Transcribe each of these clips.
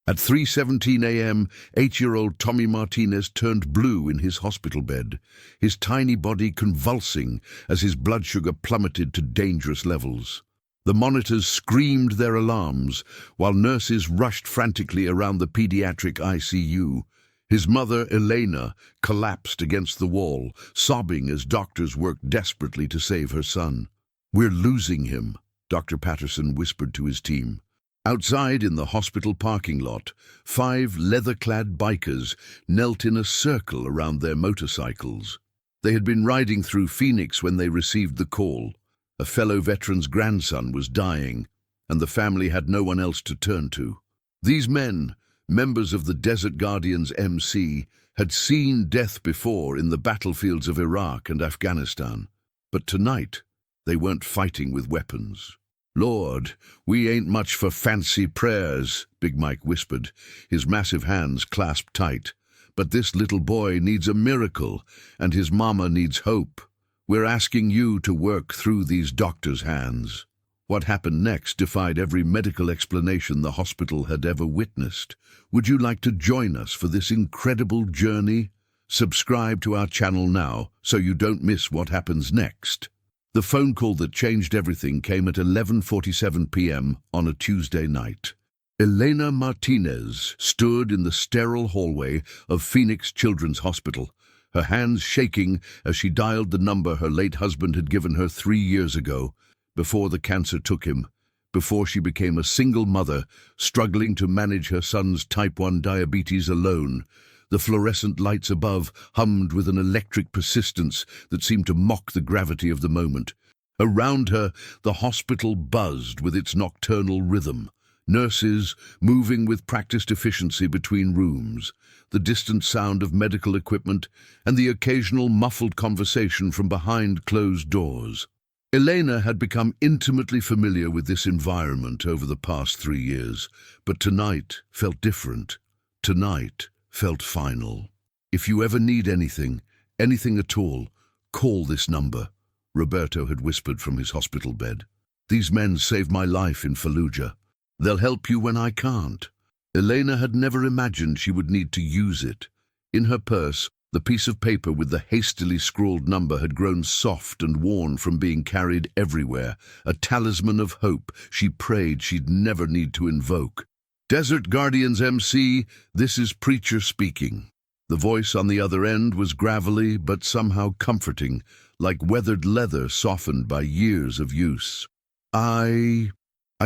At 3:17 a.m., 8-year-old Tommy Martinez turned blue in his hospital bed, his tiny body convulsing as his blood sugar plummeted to dangerous levels. The monitors screamed their alarms, while nurses rushed frantically around the pediatric ICU. His mother, Elena, collapsed against the wall, sobbing as doctors worked desperately to save her son. "We're losing him," Dr. Patterson whispered to his team. Outside in the hospital parking lot, 5 leather-clad bikers knelt in a circle around their motorcycles. They had been riding through Phoenix when they received the call. A fellow veteran's grandson was dying, and the family had no one else to turn to. These men, members of the Desert Guardians MC, had seen death before in the battlefields of Iraq and Afghanistan. But tonight, they weren't fighting with weapons. "Lord, we ain't much for fancy prayers," Big Mike whispered, his massive hands clasped tight. "But this little boy needs a miracle, and his mama needs hope. We're asking you to work through these doctors' hands." What happened next defied every medical explanation the hospital had ever witnessed. Would you like to join us for this incredible journey? Subscribe to our channel now so you don't miss what happens next. The phone call that changed everything came at 11:47 p.m. on a Tuesday night. Elena Martinez stood in the sterile hallway of Phoenix Children's Hospital, her hands shaking as she dialed the number her late husband had given her 3 years ago, before the cancer took him, before she became a single mother struggling to manage her son's type 1 diabetes alone. The fluorescent lights above hummed with an electric persistence that seemed to mock the gravity of the moment. Around her, the hospital buzzed with its nocturnal rhythm. Nurses moving with practiced efficiency between rooms, the distant sound of medical equipment, and the occasional muffled conversation from behind closed doors. Elena had become intimately familiar with this environment over the past 3 years, but tonight felt different. Tonight felt final. "If you ever need anything at all, call this number," Roberto had whispered from his hospital bed. "These men saved my life in Fallujah. They'll help you when I can't." Elena had never imagined she would need to use it. In her purse, the piece of paper with the hastily scrawled number had grown soft and worn from being carried everywhere, a talisman of hope she prayed she'd never need to invoke. "Desert Guardians MC, this is Preacher speaking." The voice on the other end was gravelly but somehow comforting, like weathered leather softened by years of use. I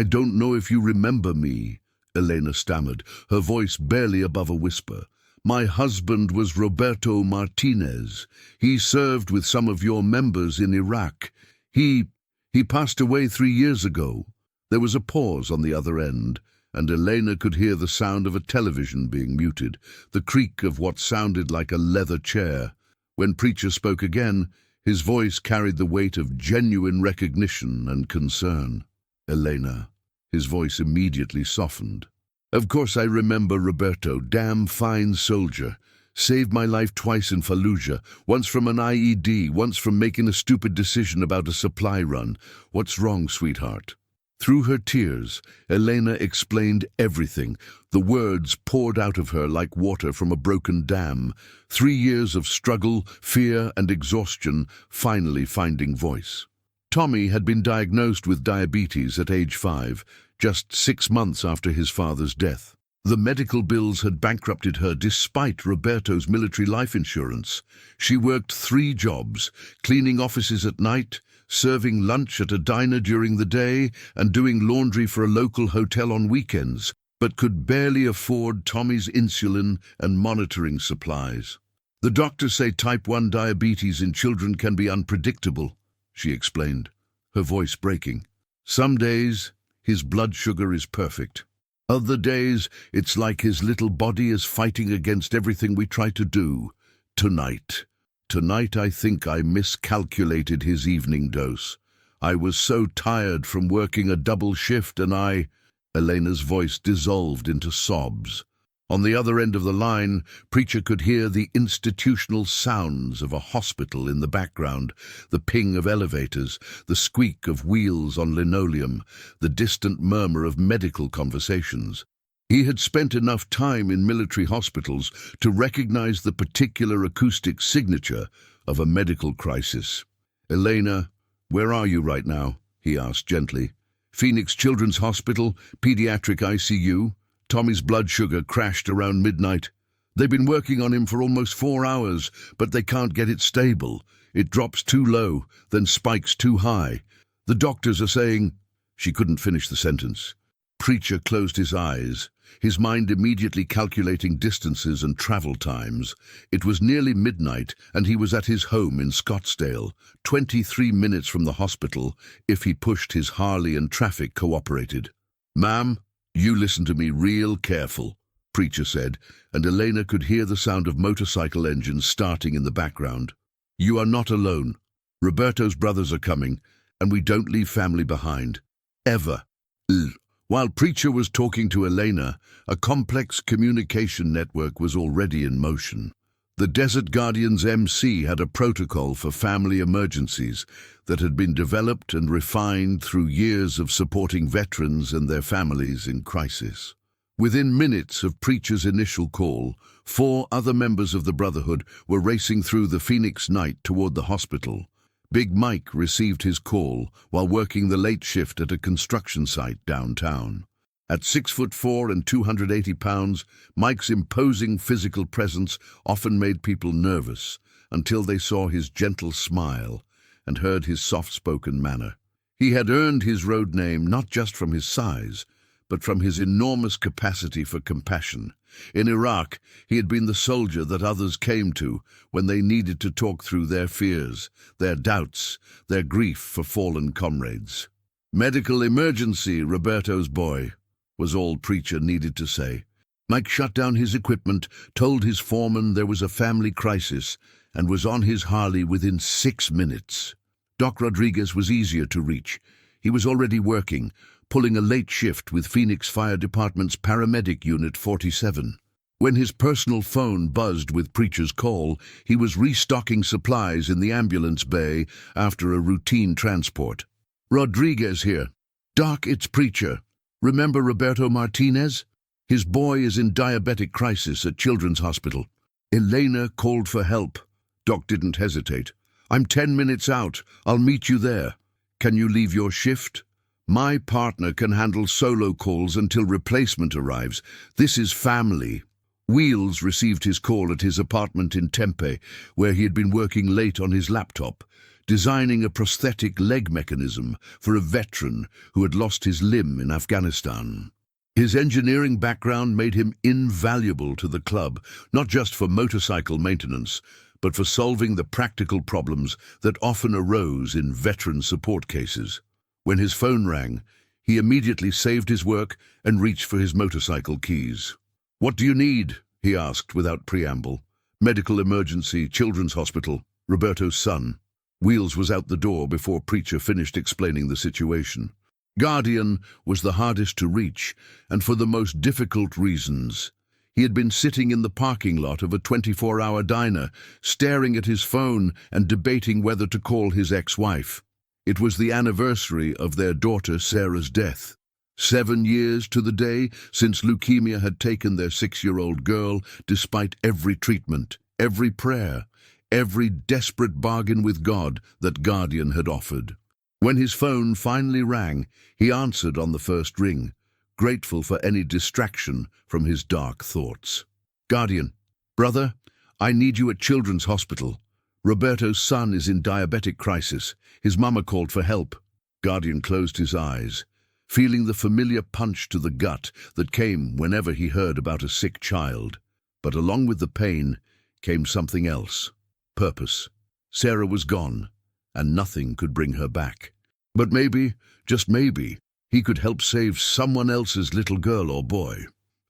don't know if you remember me," Elena stammered, her voice barely above a whisper. "My husband was Roberto Martinez. He served with some of your members in Iraq. He passed away 3 years ago." There was a pause on the other end, and Elena could hear the sound of a television being muted, the creak of what sounded like a leather chair. When Preacher spoke again, his voice carried the weight of genuine recognition and concern. "Elena." His voice immediately softened. "Of course I remember Roberto, damn fine soldier. Saved my life twice in Fallujah, once from an IED, once from making a stupid decision about a supply run. What's wrong, sweetheart?" Through her tears, Elena explained everything. The words poured out of her like water from a broken dam. 3 years of struggle, fear, and exhaustion finally finding voice. Tommy had been diagnosed with diabetes at age 5, just 6 months after his father's death. The medical bills had bankrupted her despite Roberto's military life insurance. She worked 3 jobs, cleaning offices at night, serving lunch at a diner during the day, and doing laundry for a local hotel on weekends, but could barely afford Tommy's insulin and monitoring supplies. "The doctors say type 1 diabetes in children can be unpredictable," she explained, her voice breaking. "Some days, his blood sugar is perfect. Other days, it's like his little body is fighting against everything we try to do. Tonight I think I miscalculated his evening dose. I was so tired from working a double shift and Elena's voice dissolved into sobs. On the other end of the line, Preacher could hear the institutional sounds of a hospital in the background, the ping of elevators, the squeak of wheels on linoleum, the distant murmur of medical conversations. He had spent enough time in military hospitals to recognize the particular acoustic signature of a medical crisis. "Elena, where are you right now?" he asked gently. "Phoenix Children's Hospital, pediatric ICU. Tommy's blood sugar crashed around midnight. They've been working on him for almost 4 hours, but they can't get it stable. It drops too low, then spikes too high. The doctors are saying—" She couldn't finish the sentence. Preacher closed his eyes, his mind immediately calculating distances and travel times. It was nearly midnight, and he was at his home in Scottsdale, 23 minutes from the hospital, if he pushed his Harley and traffic cooperated. "Ma'am, you listen to me real careful," Preacher said, and Elena could hear the sound of motorcycle engines starting in the background. "You are not alone. Roberto's brothers are coming, and we don't leave family behind. Ever." While Preacher was talking to Elena, a complex communication network was already in motion. The Desert Guardian's MC had a protocol for family emergencies that had been developed and refined through years of supporting veterans and their families in crisis. Within minutes of Preacher's initial call, 4 other members of the Brotherhood were racing through the Phoenix night toward the hospital. Big Mike received his call while working the late shift at a construction site downtown. At 6'4" and 280 pounds, Mike's imposing physical presence often made people nervous until they saw his gentle smile and heard his soft-spoken manner. He had earned his road name not just from his size, but from his enormous capacity for compassion. In Iraq, he had been the soldier that others came to when they needed to talk through their fears, their doubts, their grief for fallen comrades. "Medical emergency, Roberto's boy," was all Preacher needed to say. Mike shut down his equipment, told his foreman there was a family crisis, and was on his Harley within 6 minutes. Doc Rodriguez was easier to reach. He was already working, pulling a late shift with Phoenix Fire Department's Paramedic Unit 47. When his personal phone buzzed with Preacher's call, he was restocking supplies in the ambulance bay after a routine transport. "Rodriguez here. Doc, it's Preacher. Remember Roberto Martinez? His boy is in diabetic crisis at Children's Hospital." Elena called for help. Doc didn't hesitate. "I'm 10 minutes out. I'll meet you there. Can you leave your shift?" "My partner can handle solo calls until replacement arrives. This is family." Wheels received his call at his apartment in Tempe, where he had been working late on his laptop, designing a prosthetic leg mechanism for a veteran who had lost his limb in Afghanistan. His engineering background made him invaluable to the club, not just for motorcycle maintenance, but for solving the practical problems that often arose in veteran support cases. When his phone rang, he immediately saved his work and reached for his motorcycle keys. "What do you need?" he asked without preamble. "Medical emergency, Children's Hospital, Roberto's son." Wheels was out the door before Preacher finished explaining the situation. Guardian was the hardest to reach, and for the most difficult reasons. He had been sitting in the parking lot of a 24-hour diner, staring at his phone and debating whether to call his ex-wife. It was the anniversary of their daughter Sarah's death. 7 years to the day since leukemia had taken their 6-year-old girl, despite every treatment, every prayer, every desperate bargain with God that Guardian had offered. When his phone finally rang, he answered on the first ring, grateful for any distraction from his dark thoughts. "Guardian, brother, I need you at Children's Hospital. Roberto's son is in diabetic crisis. His mama called for help." Guardian closed his eyes, feeling the familiar punch to the gut that came whenever he heard about a sick child. But along with the pain came something else. Purpose. Sarah was gone, and nothing could bring her back. But maybe, just maybe, he could help save someone else's little girl or boy.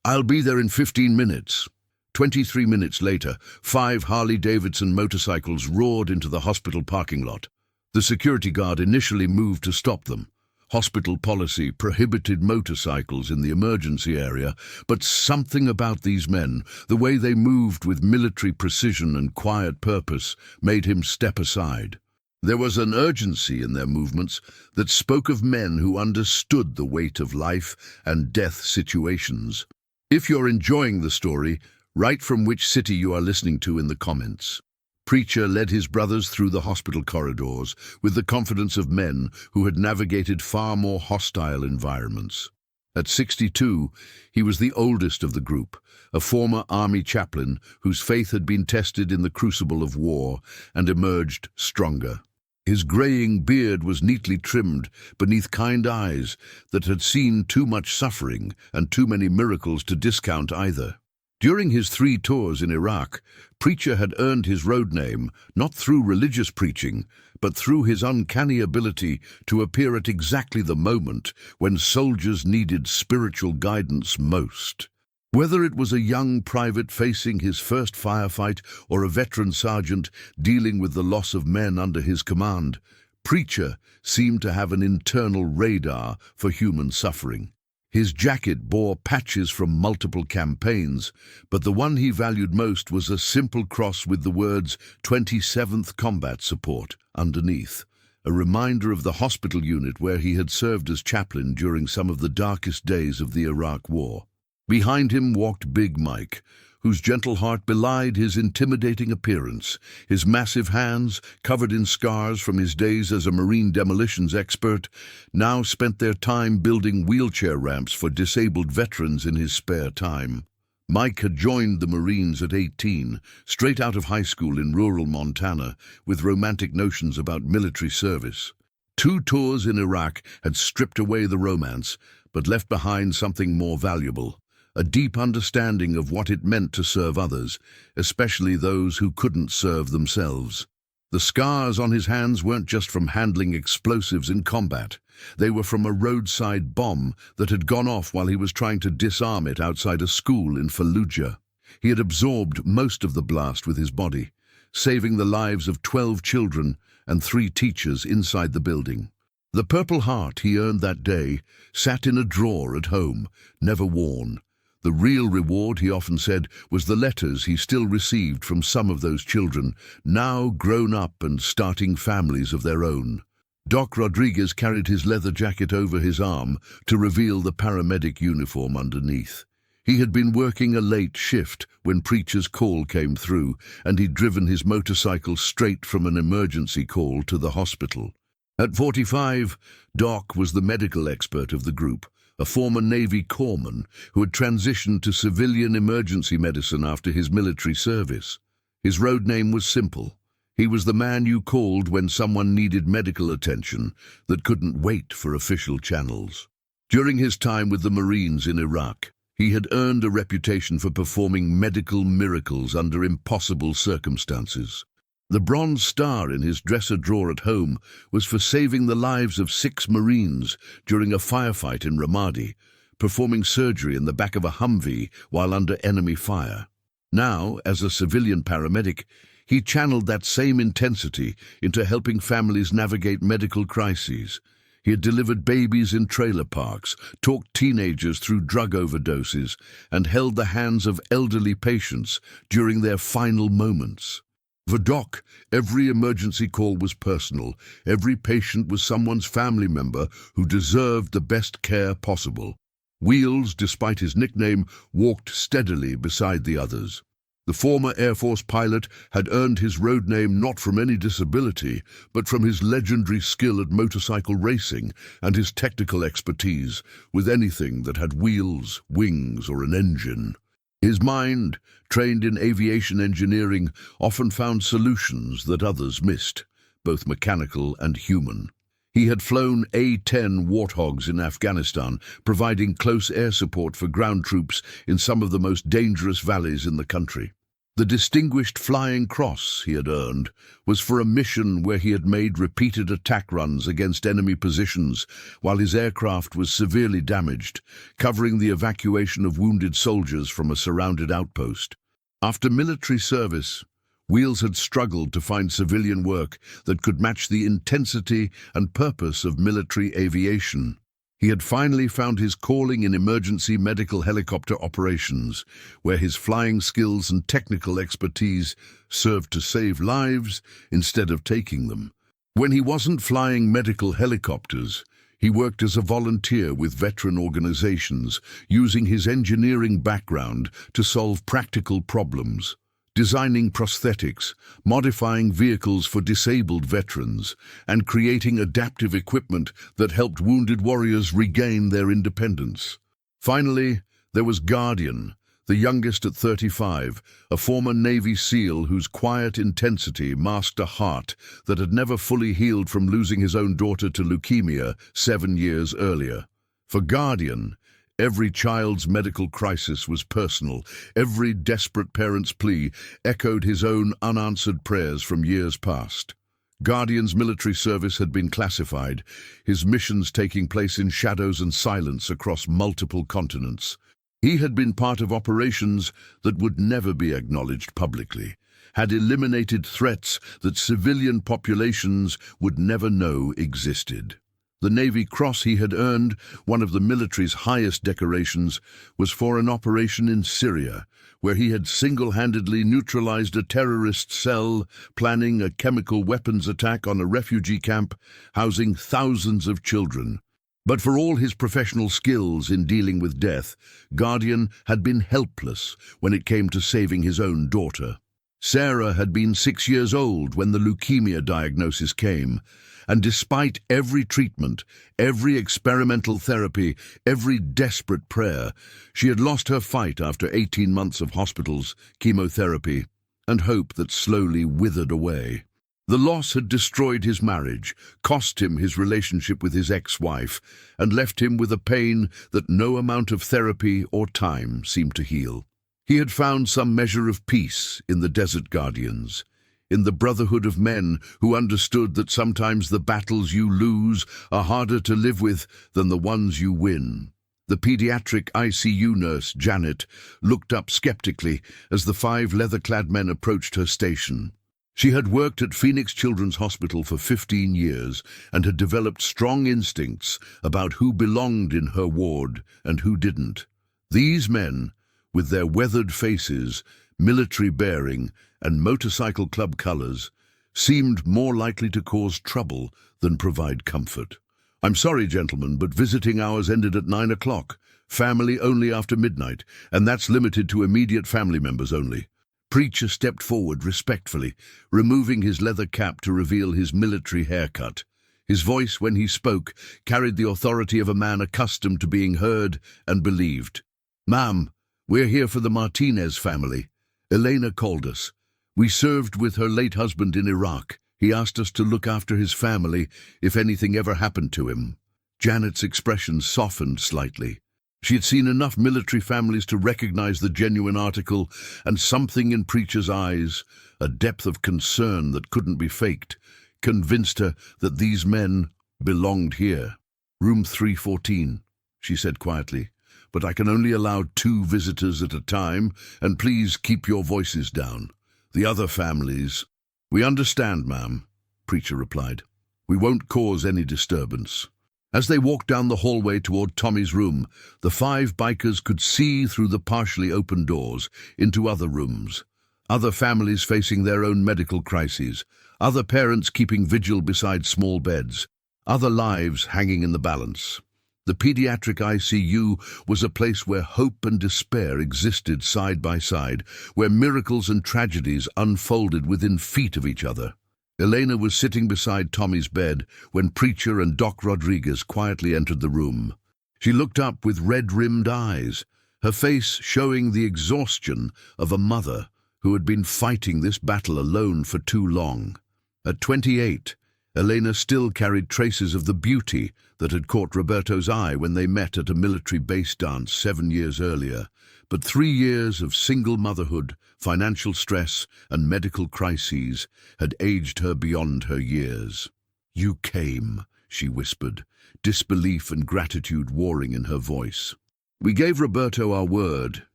"I'll be there in 15 minutes. 23 minutes later, 5 Harley-Davidson motorcycles roared into the hospital parking lot. The security guard initially moved to stop them. Hospital policy prohibited motorcycles in the emergency area, but something about these men, the way they moved with military precision and quiet purpose, made him step aside. There was an urgency in their movements that spoke of men who understood the weight of life and death situations. If you're enjoying the story, write from which city you are listening to in the comments. Preacher led his brothers through the hospital corridors with the confidence of men who had navigated far more hostile environments. At 62, he was the oldest of the group, a former army chaplain whose faith had been tested in the crucible of war and emerged stronger. His graying beard was neatly trimmed beneath kind eyes that had seen too much suffering and too many miracles to discount either. During his 3 tours in Iraq, Preacher had earned his road name not through religious preaching, but through his uncanny ability to appear at exactly the moment when soldiers needed spiritual guidance most. Whether it was a young private facing his first firefight or a veteran sergeant dealing with the loss of men under his command, Preacher seemed to have an internal radar for human suffering. His jacket bore patches from multiple campaigns, but the one he valued most was a simple cross with the words 27th Combat Support underneath, a reminder of the hospital unit where he had served as chaplain during some of the darkest days of the Iraq War. Behind him walked Big Mike, whose gentle heart belied his intimidating appearance. His massive hands, covered in scars from his days as a marine demolitions expert, now spent their time building wheelchair ramps for disabled veterans in his spare time. Mike had joined the Marines at 18, straight out of high school in rural Montana, with romantic notions about military service. 2 tours in Iraq had stripped away the romance, but left behind something more valuable: a deep understanding of what it meant to serve others, especially those who couldn't serve themselves. The scars on his hands weren't just from handling explosives in combat. They were from a roadside bomb that had gone off while he was trying to disarm it outside a school in Fallujah. He had absorbed most of the blast with his body, saving the lives of 12 children and 3 teachers inside the building. The Purple Heart he earned that day sat in a drawer at home, never worn. The real reward, he often said, was the letters he still received from some of those children, now grown up and starting families of their own. Doc Rodriguez carried his leather jacket over his arm to reveal the paramedic uniform underneath. He had been working a late shift when Preacher's call came through, and he'd driven his motorcycle straight from an emergency call to the hospital. At 45, Doc was the medical expert of the group, a former Navy corpsman who had transitioned to civilian emergency medicine after his military service. His road name was simple. He was the man you called when someone needed medical attention that couldn't wait for official channels. During his time with the Marines in Iraq, he had earned a reputation for performing medical miracles under impossible circumstances. The Bronze Star in his dresser drawer at home was for saving the lives of 6 Marines during a firefight in Ramadi, performing surgery in the back of a Humvee while under enemy fire. Now, as a civilian paramedic, he channeled that same intensity into helping families navigate medical crises. He had delivered babies in trailer parks, talked teenagers through drug overdoses, and held the hands of elderly patients during their final moments. For Doc, every emergency call was personal. Every patient was someone's family member who deserved the best care possible. Wheels, despite his nickname, walked steadily beside the others. The former Air Force pilot had earned his road name not from any disability, but from his legendary skill at motorcycle racing and his technical expertise with anything that had wheels, wings, or an engine. His mind, trained in aviation engineering, often found solutions that others missed, both mechanical and human. He had flown A-10 Warthogs in Afghanistan, providing close air support for ground troops in some of the most dangerous valleys in the country. The Distinguished Flying Cross he had earned was for a mission where he had made repeated attack runs against enemy positions while his aircraft was severely damaged, covering the evacuation of wounded soldiers from a surrounded outpost. After military service, Wheels had struggled to find civilian work that could match the intensity and purpose of military aviation. He had finally found his calling in emergency medical helicopter operations, where his flying skills and technical expertise served to save lives instead of taking them. When he wasn't flying medical helicopters, He worked as a volunteer with veteran organizations, using his engineering background to solve practical problems, designing prosthetics, modifying vehicles for disabled veterans, and creating adaptive equipment that helped wounded warriors regain their independence. Finally, there was Guardian, the youngest at 35, a former Navy SEAL whose quiet intensity masked a heart that had never fully healed from losing his own daughter to leukemia 7 years earlier. For Guardian, every child's medical crisis was personal. Every desperate parent's plea echoed his own unanswered prayers from years past. Guardian's military service had been classified, his missions taking place in shadows and silence across multiple continents. He had been part of operations that would never be acknowledged publicly, had eliminated threats that civilian populations would never know existed. The Navy Cross he had earned, one of the military's highest decorations, was for an operation in Syria, where he had single-handedly neutralized a terrorist cell planning a chemical weapons attack on a refugee camp housing thousands of children. But for all his professional skills in dealing with death, Guardian had been helpless when it came to saving his own daughter. Sarah had been 6 years old when the leukemia diagnosis came, and despite every treatment, every experimental therapy, every desperate prayer, she had lost her fight after 18 months of hospitals, chemotherapy, and hope that slowly withered away. The loss had destroyed his marriage, cost him his relationship with his ex-wife, and left him with a pain that no amount of therapy or time seemed to heal. He had found some measure of peace in the Desert Guardians, in the brotherhood of men who understood that sometimes the battles you lose are harder to live with than the ones you win. The pediatric ICU nurse, Janet, looked up skeptically as the 5 leather-clad men approached her station. She had worked at Phoenix Children's Hospital for 15 years and had developed strong instincts about who belonged in her ward and who didn't. These men, with their weathered faces, military bearing, and motorcycle club colors, seemed more likely to cause trouble than provide comfort. "I'm sorry, gentlemen, but visiting hours ended at 9 o'clock. Family only after midnight, and that's limited to immediate family members only." Preacher stepped forward respectfully, removing his leather cap to reveal his military haircut. His voice, when he spoke, carried the authority of a man accustomed to being heard and believed. "Ma'am, we're here for the Martinez family. Elena called us. We served with her late husband in Iraq. He asked us to look after his family if anything ever happened to him." Janet's expression softened slightly. She had seen enough military families to recognize the genuine article, and something in Preacher's eyes, a depth of concern that couldn't be faked, convinced her that these men belonged here. "Room 314, she said quietly, "but I can only allow 2 visitors at a time, and please keep your voices down. The other families—" "We understand, ma'am," Preacher replied. "We won't cause any disturbance." As they walked down the hallway toward Tommy's room, the 5 bikers could see through the partially open doors into other rooms. Other families facing their own medical crises, other parents keeping vigil beside small beds, other lives hanging in the balance. The pediatric ICU was a place where hope and despair existed side by side, where miracles and tragedies unfolded within feet of each other. Elena was sitting beside Tommy's bed when Preacher and Doc Rodriguez quietly entered the room. She looked up with red-rimmed eyes, her face showing the exhaustion of a mother who had been fighting this battle alone for too long. At 28, Elena still carried traces of the beauty that had caught Roberto's eye when they met at a military base dance 7 years earlier. But 3 years of single motherhood, financial stress, and medical crises had aged her beyond her years. "You came," she whispered, disbelief and gratitude warring in her voice. "We gave Roberto our word,"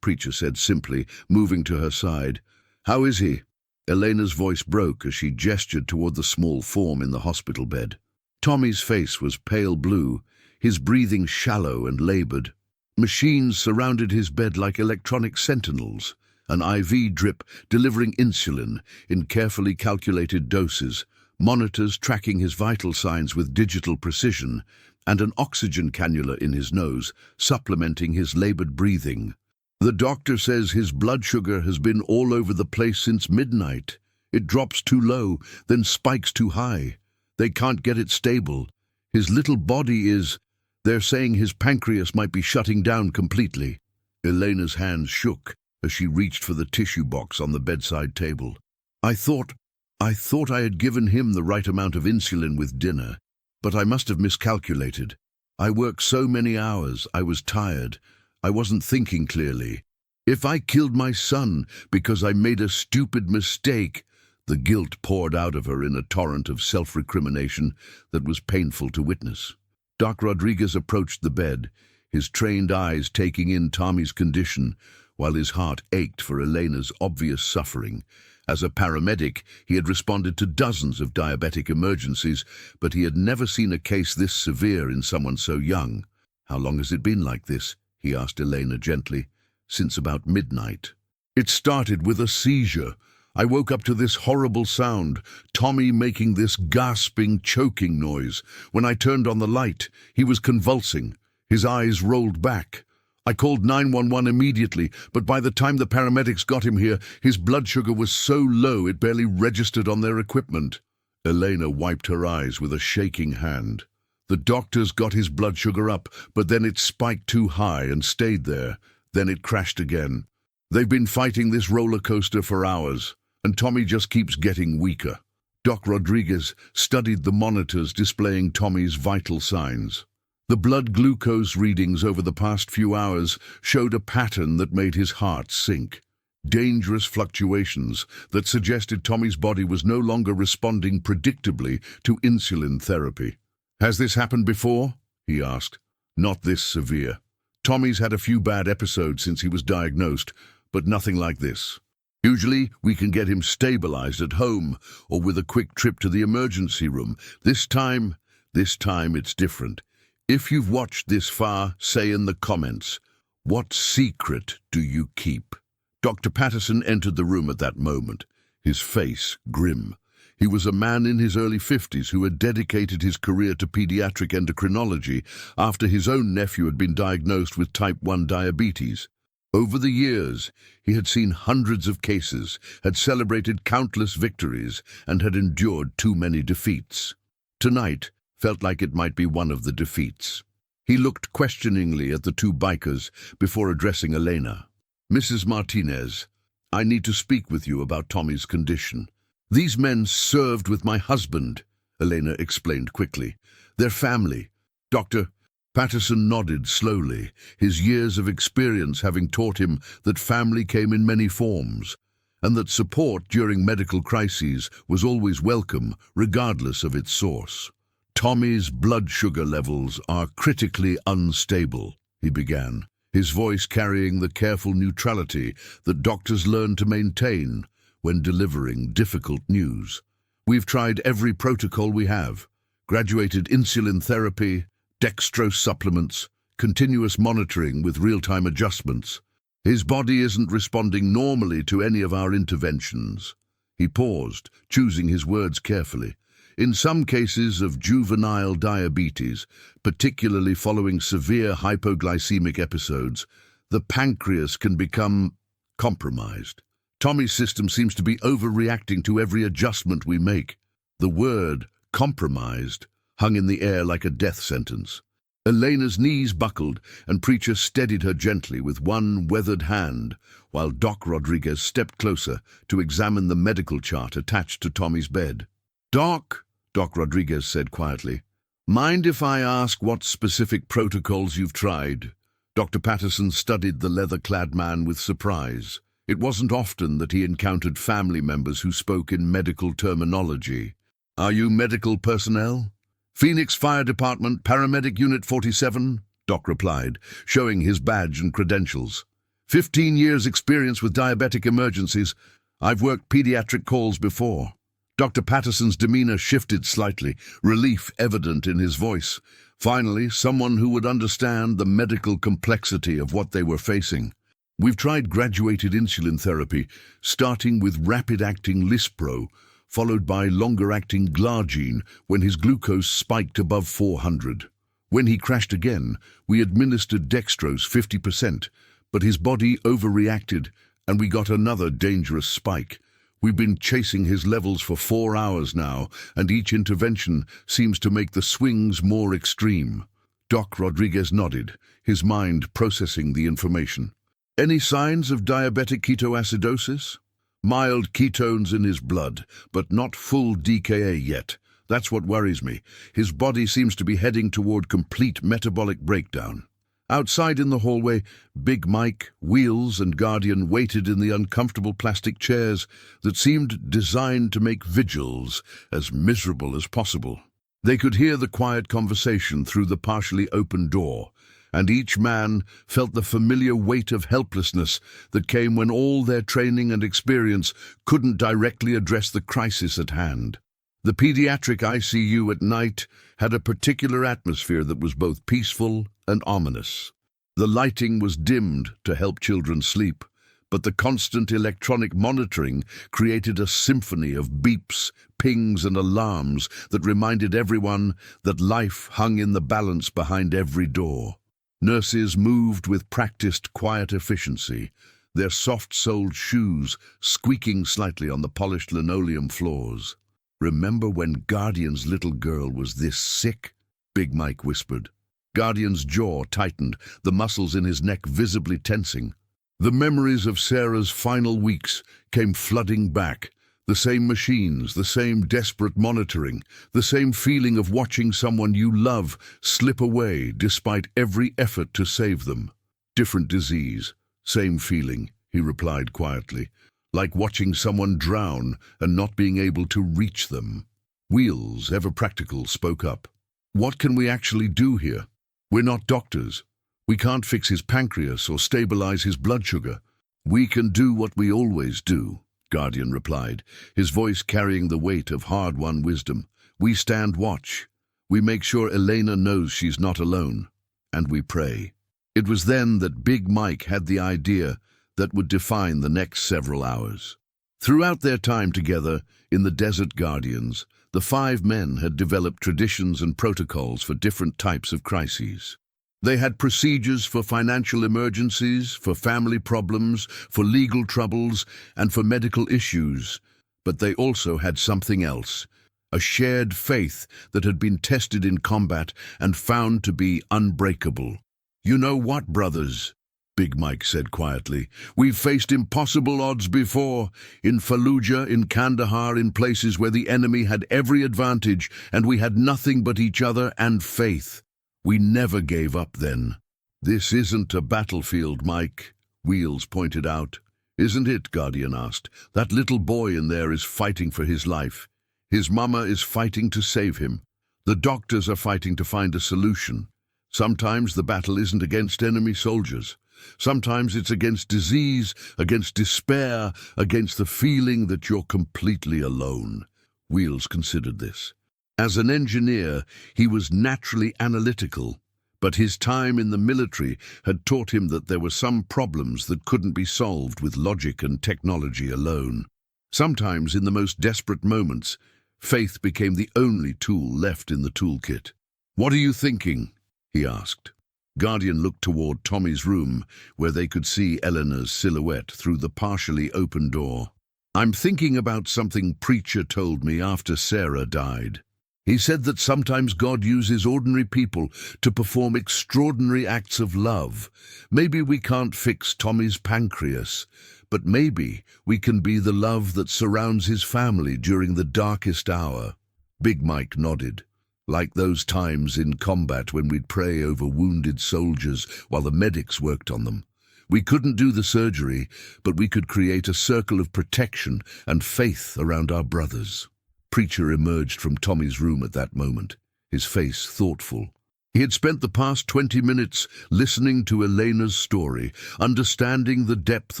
Preacher said simply, moving to her side. "How is he?" Elena's voice broke as she gestured toward the small form in the hospital bed. Tommy's face was pale blue, his breathing shallow and labored. Machines surrounded his bed like electronic sentinels, an IV drip delivering insulin in carefully calculated doses, monitors tracking his vital signs with digital precision, and an oxygen cannula in his nose, supplementing his labored breathing. The doctor says his blood sugar has been all over the place since midnight. It drops too low, then spikes too high. They can't get it stable. His little body is... They're saying his pancreas might be shutting down completely. Elena's hands shook as she reached for the tissue box on the bedside table. I thought I had given him the right amount of insulin with dinner, but I must have miscalculated. I worked so many hours, I was tired. I wasn't thinking clearly. If I killed my son because I made a stupid mistake, the guilt poured out of her in a torrent of self-recrimination that was painful to witness. Doc Rodriguez approached the bed, his trained eyes taking in Tommy's condition, while his heart ached for Elena's obvious suffering. As a paramedic, he had responded to dozens of diabetic emergencies, but he had never seen a case this severe in someone so young. How long has it been like this? He asked Elena gently. Since about midnight. It started with a seizure. I woke up to this horrible sound, Tommy making this gasping, choking noise. When I turned on the light, he was convulsing. His eyes rolled back. I called 911 immediately, but by the time the paramedics got him here, his blood sugar was so low it barely registered on their equipment. Elena wiped her eyes with a shaking hand. The doctors got his blood sugar up, but then it spiked too high and stayed there. Then it crashed again. They've been fighting this roller coaster for hours, and Tommy just keeps getting weaker. Doc Rodriguez studied the monitors displaying Tommy's vital signs. The blood glucose readings over the past few hours showed a pattern that made his heart sink. Dangerous fluctuations that suggested Tommy's body was no longer responding predictably to insulin therapy. Has this happened before? He asked. Not this severe. Tommy's had a few bad episodes since he was diagnosed, but nothing like this. Usually, we can get him stabilized at home or with a quick trip to the emergency room. This time it's different. If you've watched this far, say in the comments, what secret do you keep? Dr. Patterson entered the room at that moment, his face grim. He was a man in his early 50s who had dedicated his career to pediatric endocrinology after his own nephew had been diagnosed with type 1 diabetes. Over the years, he had seen hundreds of cases, had celebrated countless victories, and had endured too many defeats. Tonight felt like it might be one of the defeats. He looked questioningly at the two bikers before addressing Elena. Mrs. Martinez, I need to speak with you about Tommy's condition. These men served with my husband, Elena explained quickly. Their family. Dr. Patterson nodded slowly, his years of experience having taught him that family came in many forms, and that support during medical crises was always welcome, regardless of its source. Tommy's blood sugar levels are critically unstable, he began, his voice carrying the careful neutrality that doctors learn to maintain when delivering difficult news. We've tried every protocol we have, graduated insulin therapy, dextrose supplements, continuous monitoring with real-time adjustments. His body isn't responding normally to any of our interventions. He paused, choosing his words carefully. In some cases of juvenile diabetes, particularly following severe hypoglycemic episodes, the pancreas can become compromised. Tommy's system seems to be overreacting to every adjustment we make. The word compromised hung in the air like a death sentence. Elena's knees buckled, and Preacher steadied her gently with one weathered hand, while Doc Rodriguez stepped closer to examine the medical chart attached to Tommy's bed. Doc Rodriguez said quietly, mind if I ask what specific protocols you've tried? Dr. Patterson studied the leather-clad man with surprise. It wasn't often that he encountered family members who spoke in medical terminology. Are you medical personnel? Phoenix Fire Department, Paramedic Unit 47, Doc replied, showing his badge and credentials. 15 years experience with diabetic emergencies. I've worked pediatric calls before. Dr. Patterson's demeanor shifted slightly, relief evident in his voice. Finally, someone who would understand the medical complexity of what they were facing. We've tried graduated insulin therapy, starting with rapid-acting Lispro, followed by longer-acting Glargine when his glucose spiked above 400. When he crashed again, we administered dextrose 50%, but his body overreacted and we got another dangerous spike. We've been chasing his levels for 4 hours now, and each intervention seems to make the swings more extreme. Doc Rodriguez nodded, his mind processing the information. Any signs of diabetic ketoacidosis? Mild ketones in his blood, but not full DKA yet. That's what worries me. His body seems to be heading toward complete metabolic breakdown. Outside in the hallway, Big Mike, Wheels, and Guardian waited in the uncomfortable plastic chairs that seemed designed to make vigils as miserable as possible. They could hear the quiet conversation through the partially open door, and each man felt the familiar weight of helplessness that came when all their training and experience couldn't directly address the crisis at hand. The pediatric ICU at night had a particular atmosphere that was both peaceful and ominous. The lighting was dimmed to help children sleep, but the constant electronic monitoring created a symphony of beeps, pings, and alarms that reminded everyone that life hung in the balance behind every door. Nurses moved with practiced quiet efficiency, their soft-soled shoes squeaking slightly on the polished linoleum floors. "Remember when Guardian's little girl was this sick?" Big Mike whispered. Guardian's jaw tightened, the muscles in his neck visibly tensing. The memories of Sarah's final weeks came flooding back. The same machines, the same desperate monitoring, the same feeling of watching someone you love slip away despite every effort to save them. "Different disease, same feeling," he replied quietly. "Like watching someone drown and not being able to reach them." Wheels, ever practical, spoke up. "What can we actually do here? We're not doctors. We can't fix his pancreas or stabilize his blood sugar." "We can do what we always do," Guardian replied, his voice carrying the weight of hard-won wisdom. "We stand watch. We make sure Elena knows she's not alone. And we pray." It was then that Big Mike had the idea that would define the next several hours. Throughout their time together in the Desert Guardians, the 5 men had developed traditions and protocols for different types of crises. They had procedures for financial emergencies, for family problems, for legal troubles, and for medical issues. But they also had something else, a shared faith that had been tested in combat and found to be unbreakable. "You know what, brothers?" Big Mike said quietly. "We've faced impossible odds before, in Fallujah, in Kandahar, in places where the enemy had every advantage, and we had nothing but each other and faith. We never gave up then." "This isn't a battlefield, Mike," Wheels pointed out. "Isn't it?" Guardian asked. "That little boy in there is fighting for his life. His mama is fighting to save him. The doctors are fighting to find a solution. Sometimes the battle isn't against enemy soldiers. Sometimes it's against disease, against despair, against the feeling that you're completely alone." Wheels considered this. As an engineer, he was naturally analytical, but his time in the military had taught him that there were some problems that couldn't be solved with logic and technology alone. Sometimes, in the most desperate moments, faith became the only tool left in the toolkit. "What are you thinking?" he asked. Guardian looked toward Tommy's room, where they could see Eleanor's silhouette through the partially open door. "I'm thinking about something Preacher told me after Sarah died. He said that sometimes God uses ordinary people to perform extraordinary acts of love. Maybe we can't fix Tommy's pancreas, but maybe we can be the love that surrounds his family during the darkest hour." Big Mike nodded. "Like those times in combat when we'd pray over wounded soldiers while the medics worked on them. We couldn't do the surgery, but we could create a circle of protection and faith around our brothers." Preacher emerged from Tommy's room at that moment, his face thoughtful. He had spent the past 20 minutes listening to Elena's story, understanding the depth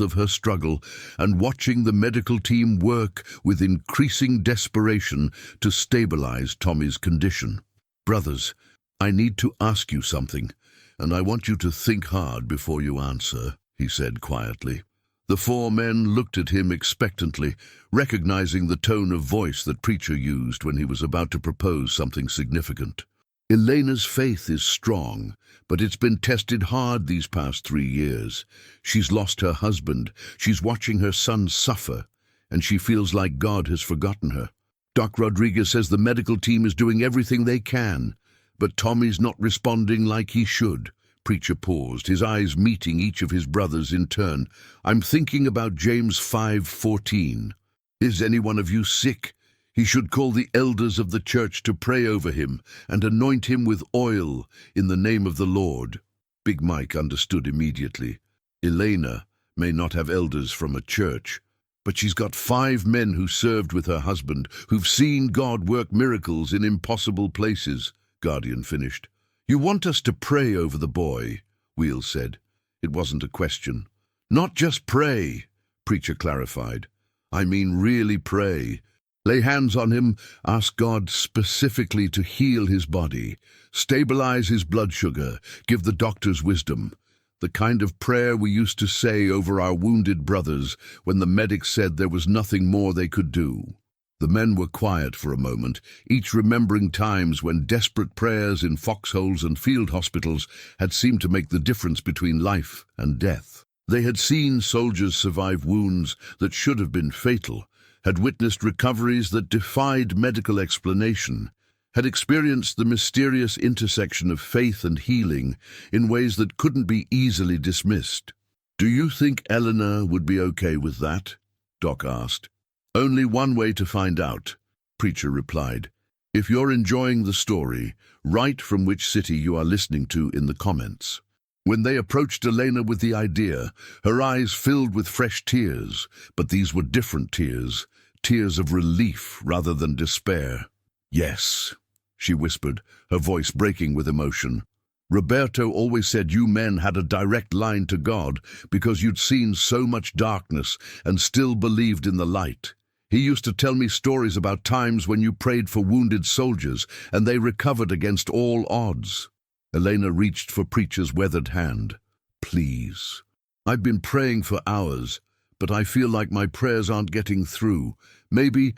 of her struggle, and watching the medical team work with increasing desperation to stabilize Tommy's condition. "Brothers, I need to ask you something, and I want you to think hard before you answer," he said quietly. The 4 men looked at him expectantly, recognizing the tone of voice that Preacher used when he was about to propose something significant. Elena's faith is strong, but it's been tested hard these past 3 years. She's lost her husband, she's watching her son suffer, and she feels like God has forgotten her. Doc Rodriguez says the medical team is doing everything they can, but Tommy's not responding like he should. Preacher paused, his eyes meeting each of his brothers in turn. I'm thinking about James 5:14. Is any one of you sick? He should call the elders of the church to pray over him and anoint him with oil in the name of the Lord. Big Mike understood immediately. Elena may not have elders from a church, but she's got 5 men who served with her husband, who've seen God work miracles in impossible places, Guardian finished. You want us to pray over the boy, Wheel said. It wasn't a question. Not just pray, Preacher clarified. I mean really pray. Lay hands on him, ask God specifically to heal his body, stabilize his blood sugar, give the doctors wisdom. The kind of prayer we used to say over our wounded brothers when the medics said there was nothing more they could do. The men were quiet for a moment, each remembering times when desperate prayers in foxholes and field hospitals had seemed to make the difference between life and death. They had seen soldiers survive wounds that should have been fatal, had witnessed recoveries that defied medical explanation, had experienced the mysterious intersection of faith and healing in ways that couldn't be easily dismissed. Do you think Eleanor would be okay with that? Doc asked. Only one way to find out, Preacher replied. If you're enjoying the story, write from which city you are listening to in the comments. When they approached Elena with the idea, her eyes filled with fresh tears, but these were different tears, tears of relief rather than despair. Yes, she whispered, her voice breaking with emotion. Roberto always said you men had a direct line to God because you'd seen so much darkness and still believed in the light. He used to tell me stories about times when you prayed for wounded soldiers and they recovered against all odds. Elena reached for Preacher's weathered hand. Please. I've been praying for hours, but I feel like my prayers aren't getting through. Maybe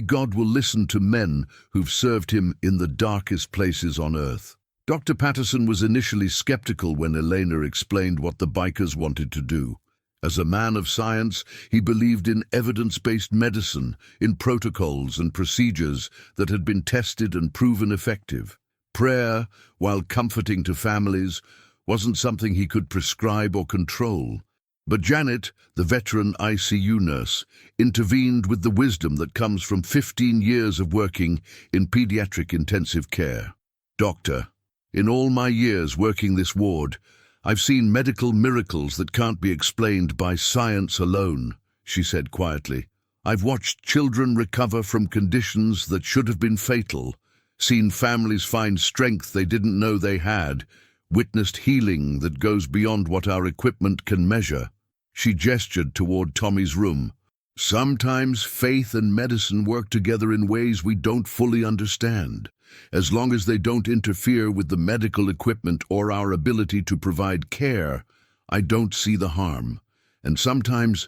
God will listen to men who've served him in the darkest places on earth. Dr. Patterson was initially skeptical when Elena explained what the bikers wanted to do. As a man of science, he believed in evidence-based medicine, in protocols and procedures that had been tested and proven effective. Prayer, while comforting to families, wasn't something he could prescribe or control. But Janet, the veteran ICU nurse, intervened with the wisdom that comes from 15 years of working in pediatric intensive care. Doctor, in all my years working this ward, I've seen medical miracles that can't be explained by science alone, she said quietly. I've watched children recover from conditions that should have been fatal, seen families find strength they didn't know they had, witnessed healing that goes beyond what our equipment can measure. She gestured toward Tommy's room. Sometimes faith and medicine work together in ways we don't fully understand. As long as they don't interfere with the medical equipment or our ability to provide care, I don't see the harm. And sometimes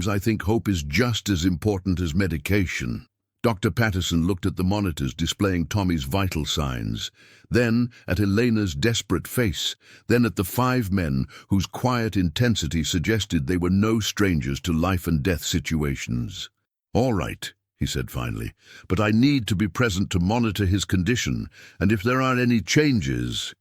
I think hope is just as important as medication. Dr. Patterson looked at the monitors displaying Tommy's vital signs, then at Elena's desperate face, then at the 5 men whose quiet intensity suggested they were no strangers to life and death situations. All right, he said finally, but I need to be present to monitor his condition, and if there are any changes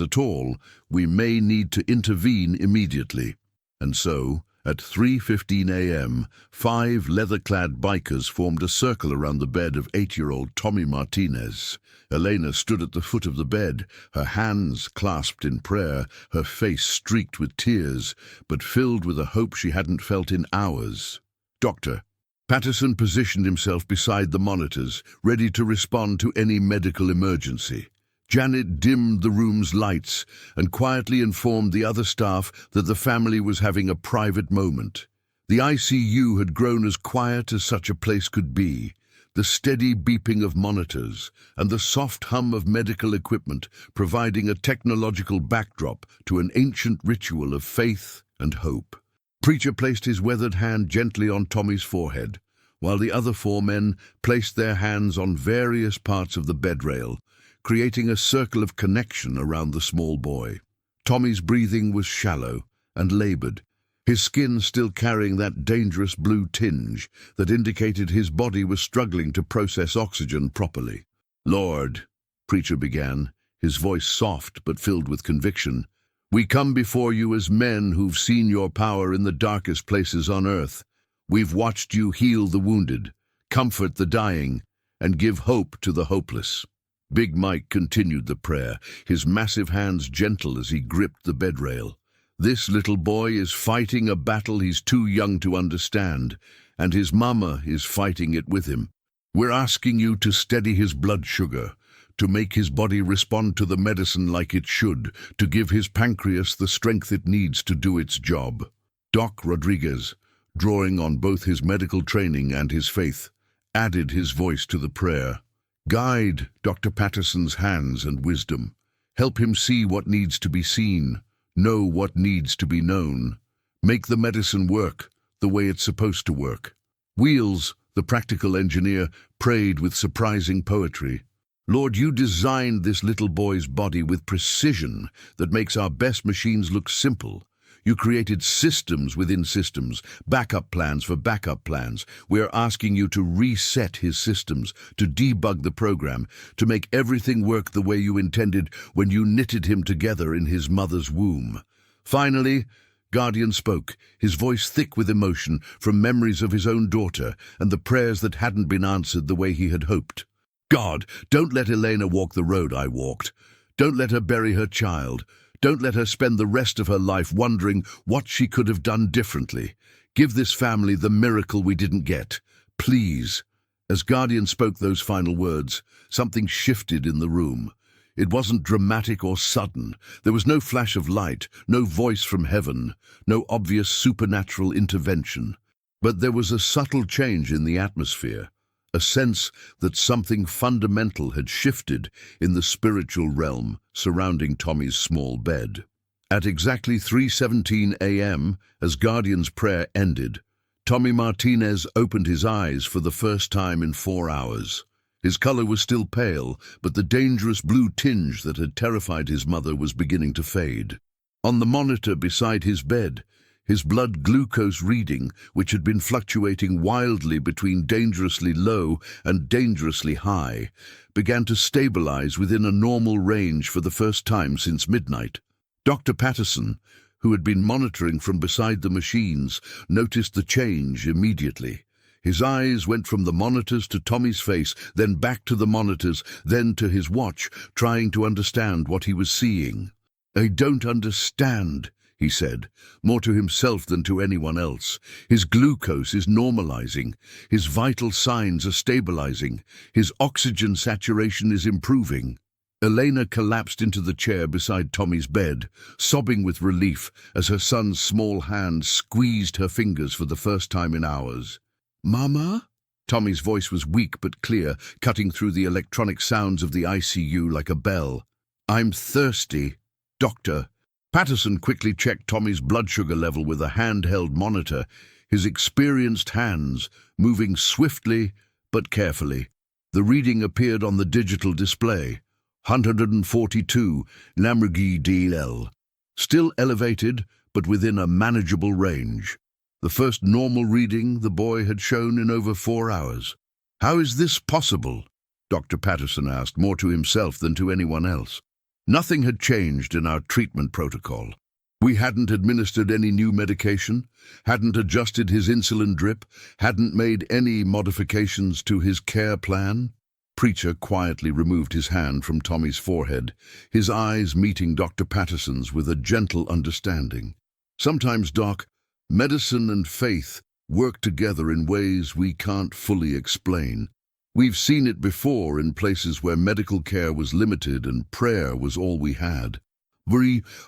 at all, we may need to intervene immediately. And so, at 3:15 a.m., 5 leather-clad bikers formed a circle around the bed of 8-year-old Tommy Martinez. Elena stood at the foot of the bed, her hands clasped in prayer, her face streaked with tears, but filled with a hope she hadn't felt in hours. Doctor. Patterson positioned himself beside the monitors, ready to respond to any medical emergency. Janet dimmed the room's lights and quietly informed the other staff that the family was having a private moment. The ICU had grown as quiet as such a place could be. The steady beeping of monitors and the soft hum of medical equipment providing a technological backdrop to an ancient ritual of faith and hope. Preacher placed his weathered hand gently on Tommy's forehead, while the other 4 men placed their hands on various parts of the bed rail, creating a circle of connection around the small boy. Tommy's breathing was shallow and labored, his skin still carrying that dangerous blue tinge that indicated his body was struggling to process oxygen properly. "Lord," Preacher began, his voice soft but filled with conviction, "we come before you as men who've seen your power in the darkest places on earth. We've watched you heal the wounded, comfort the dying, and give hope to the hopeless." Big Mike continued the prayer, his massive hands gentle as he gripped the bedrail. "This little boy is fighting a battle he's too young to understand, and his mama is fighting it with him. We're asking you to steady his blood sugar, to make his body respond to the medicine like it should, to give his pancreas the strength it needs to do its job." Doc Rodriguez, drawing on both his medical training and his faith, added his voice to the prayer. "Guide Dr. Patterson's hands and wisdom. Help him see what needs to be seen, know what needs to be known. Make the medicine work the way it's supposed to work." Wheels, the practical engineer, prayed with surprising poetry. "Lord, you designed this little boy's body with precision that makes our best machines look simple. You created systems within systems, backup plans for backup plans. We're asking you to reset his systems, to debug the program, to make everything work the way you intended when you knitted him together in his mother's womb." Finally, Guardian spoke, his voice thick with emotion from memories of his own daughter and the prayers that hadn't been answered the way he had hoped. "God, don't let Elena walk the road I walked. Don't let her bury her child. Don't let her spend the rest of her life wondering what she could have done differently. Give this family the miracle we didn't get. Please." As Guardian spoke those final words, something shifted in the room. It wasn't dramatic or sudden. There was no flash of light, no voice from heaven, no obvious supernatural intervention. But there was a subtle change in the atmosphere, a sense that something fundamental had shifted in the spiritual realm surrounding Tommy's small bed. At exactly 3:17 a.m., as Guardian's prayer ended, Tommy Martinez opened his eyes for the first time in 4 hours. His color was still pale, but the dangerous blue tinge that had terrified his mother was beginning to fade. On the monitor beside his bed, his blood glucose reading, which had been fluctuating wildly between dangerously low and dangerously high, began to stabilize within a normal range for the first time since midnight. Dr. Patterson, who had been monitoring from beside the machines, noticed the change immediately. His eyes went from the monitors to Tommy's face, then back to the monitors, then to his watch, trying to understand what he was seeing. "I don't understand," he said, more to himself than to anyone else. "His glucose is normalizing, his vital signs are stabilizing, his oxygen saturation is improving." Elena collapsed into the chair beside Tommy's bed, sobbing with relief as her son's small hand squeezed her fingers for the first time in hours. "Mama?" Tommy's voice was weak but clear, cutting through the electronic sounds of the ICU like a bell. "I'm thirsty, doctor." Patterson quickly checked Tommy's blood sugar level with a handheld monitor, his experienced hands moving swiftly but carefully. The reading appeared on the digital display. 142 nmg/dL. Still elevated, but within a manageable range. The first normal reading the boy had shown in over 4 hours. "How is this possible?" Dr. Patterson asked, more to himself than to anyone else. Nothing had changed in our treatment protocol. We hadn't administered any new medication, hadn't adjusted his insulin drip, hadn't made any modifications to his care plan. Preacher quietly removed his hand from Tommy's forehead, his eyes meeting Dr. Patterson's with a gentle understanding. "Sometimes, Doc, medicine and faith work together in ways we can't fully explain. We've seen it before in places where medical care was limited and prayer was all we had.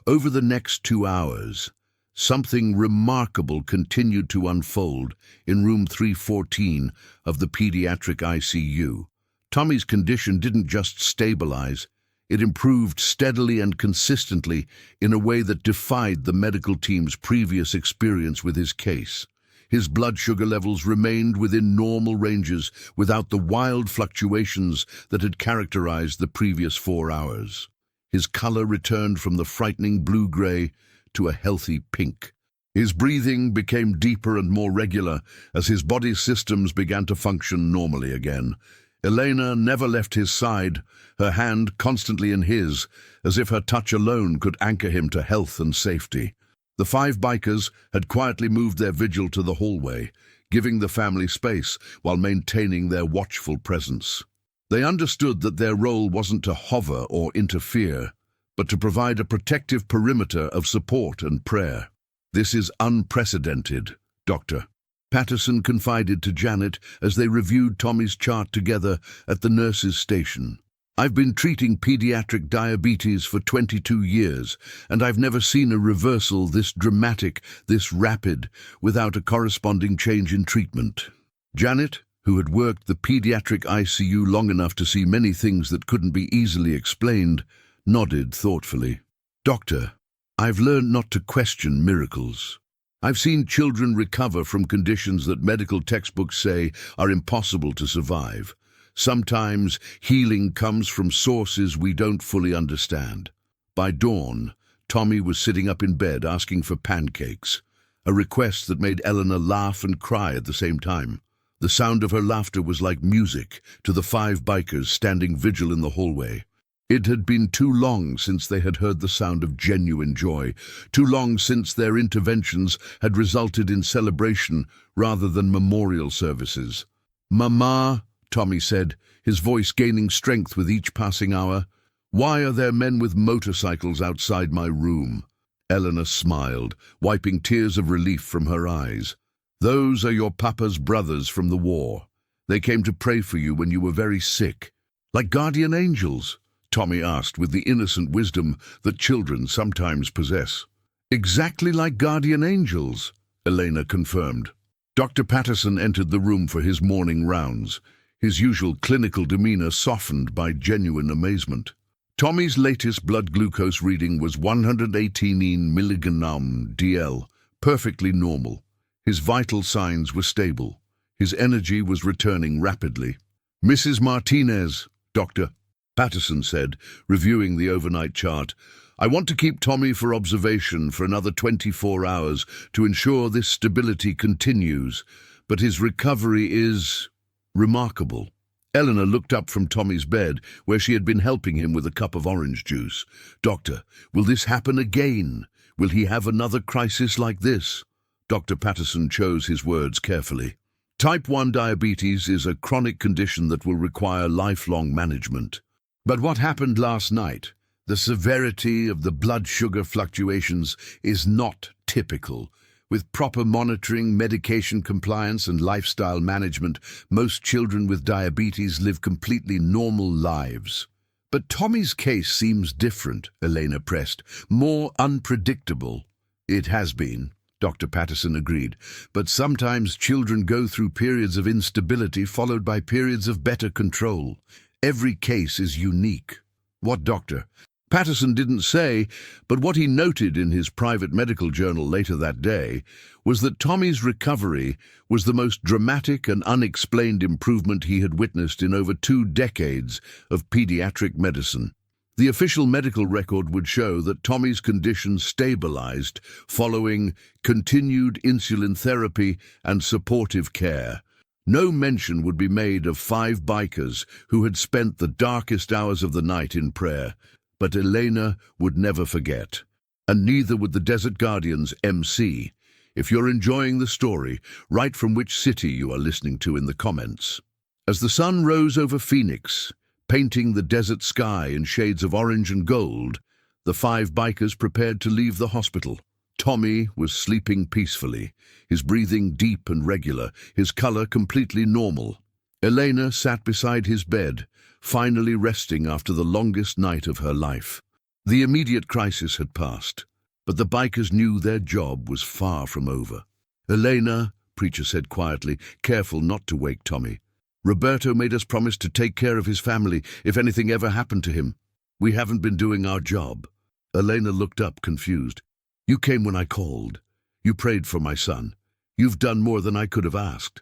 Over the next 2 hours, something remarkable continued to unfold in room 314 of the pediatric ICU. Tommy's condition didn't just stabilize, it improved steadily and consistently in a way that defied the medical team's previous experience with his case. His blood sugar levels remained within normal ranges without the wild fluctuations that had characterized the previous 4 hours. His color returned from the frightening blue-gray to a healthy pink. His breathing became deeper and more regular as his body's systems began to function normally again. Elena never left his side, her hand constantly in his, as if her touch alone could anchor him to health and safety. The 5 bikers had quietly moved their vigil to the hallway, giving the family space while maintaining their watchful presence. They understood that their role wasn't to hover or interfere, but to provide a protective perimeter of support and prayer. "This is unprecedented, Doctor," Patterson confided to Janet as they reviewed Tommy's chart together at the nurse's station. "I've been treating pediatric diabetes for 22 years, and I've never seen a reversal this dramatic, this rapid, without a corresponding change in treatment." Janet, who had worked the pediatric ICU long enough to see many things that couldn't be easily explained, nodded thoughtfully. "Doctor, I've learned not to question miracles. I've seen children recover from conditions that medical textbooks say are impossible to survive. Sometimes healing comes from sources we don't fully understand." By dawn, Tommy was sitting up in bed asking for pancakes, a request that made Eleanor laugh and cry at the same time. The sound of her laughter was like music to the 5 bikers standing vigil in the hallway. It had been too long since they had heard the sound of genuine joy, too long since their interventions had resulted in celebration rather than memorial services. "Mama," Tommy said, his voice gaining strength with each passing hour, "why are there men with motorcycles outside my room?" Eleanor smiled, wiping tears of relief from her eyes. "Those are your papa's brothers from the war. They came to pray for you when you were very sick." "Like guardian angels?" Tommy asked with the innocent wisdom that children sometimes possess. "Exactly like guardian angels," Elena confirmed. Dr. Patterson entered the room for his morning rounds, his usual clinical demeanor softened by genuine amazement. Tommy's latest blood glucose reading was 118 mg DL, perfectly normal. His vital signs were stable. His energy was returning rapidly. "Mrs. Martinez, Doctor," Patterson said, reviewing the overnight chart, "I want to keep Tommy for observation for another 24 hours to ensure this stability continues, but his recovery is remarkable." Eleanor looked up from Tommy's bed, where she had been helping him with a cup of orange juice. "Doctor, will this happen again? Will he have another crisis like this?" Dr. Patterson chose his words carefully. "Type 1 diabetes is a chronic condition that will require lifelong management. But what happened last night, the severity of the blood sugar fluctuations, is not typical. With proper monitoring, medication compliance, and lifestyle management, most children with diabetes live completely normal lives." "But Tommy's case seems different," Elena pressed, "more unpredictable." "It has been," Dr. Patterson agreed, "but sometimes children go through periods of instability followed by periods of better control. Every case is unique." "What doctor?" Patterson didn't say, but what he noted in his private medical journal later that day was that Tommy's recovery was the most dramatic and unexplained improvement he had witnessed in over 2 decades of pediatric medicine. The official medical record would show that Tommy's condition stabilized following continued insulin therapy and supportive care. No mention would be made of 5 bikers who had spent the darkest hours of the night in prayer, but Elena would never forget. And neither would the Desert Guardian's MC. If you're enjoying the story, write from which city you are listening to in the comments. As the sun rose over Phoenix, painting the desert sky in shades of orange and gold, the 5 bikers prepared to leave the hospital. Tommy was sleeping peacefully, his breathing deep and regular, his color completely normal. Elena sat beside his bed, finally resting after the longest night of her life. The immediate crisis had passed, but the bikers knew their job was far from over. "Elena," Preacher said quietly, careful not to wake Tommy, "Roberto made us promise to take care of his family if anything ever happened to him. We haven't been doing our job." Elena looked up, confused. "You came when I called. You prayed for my son. You've done more than I could have asked.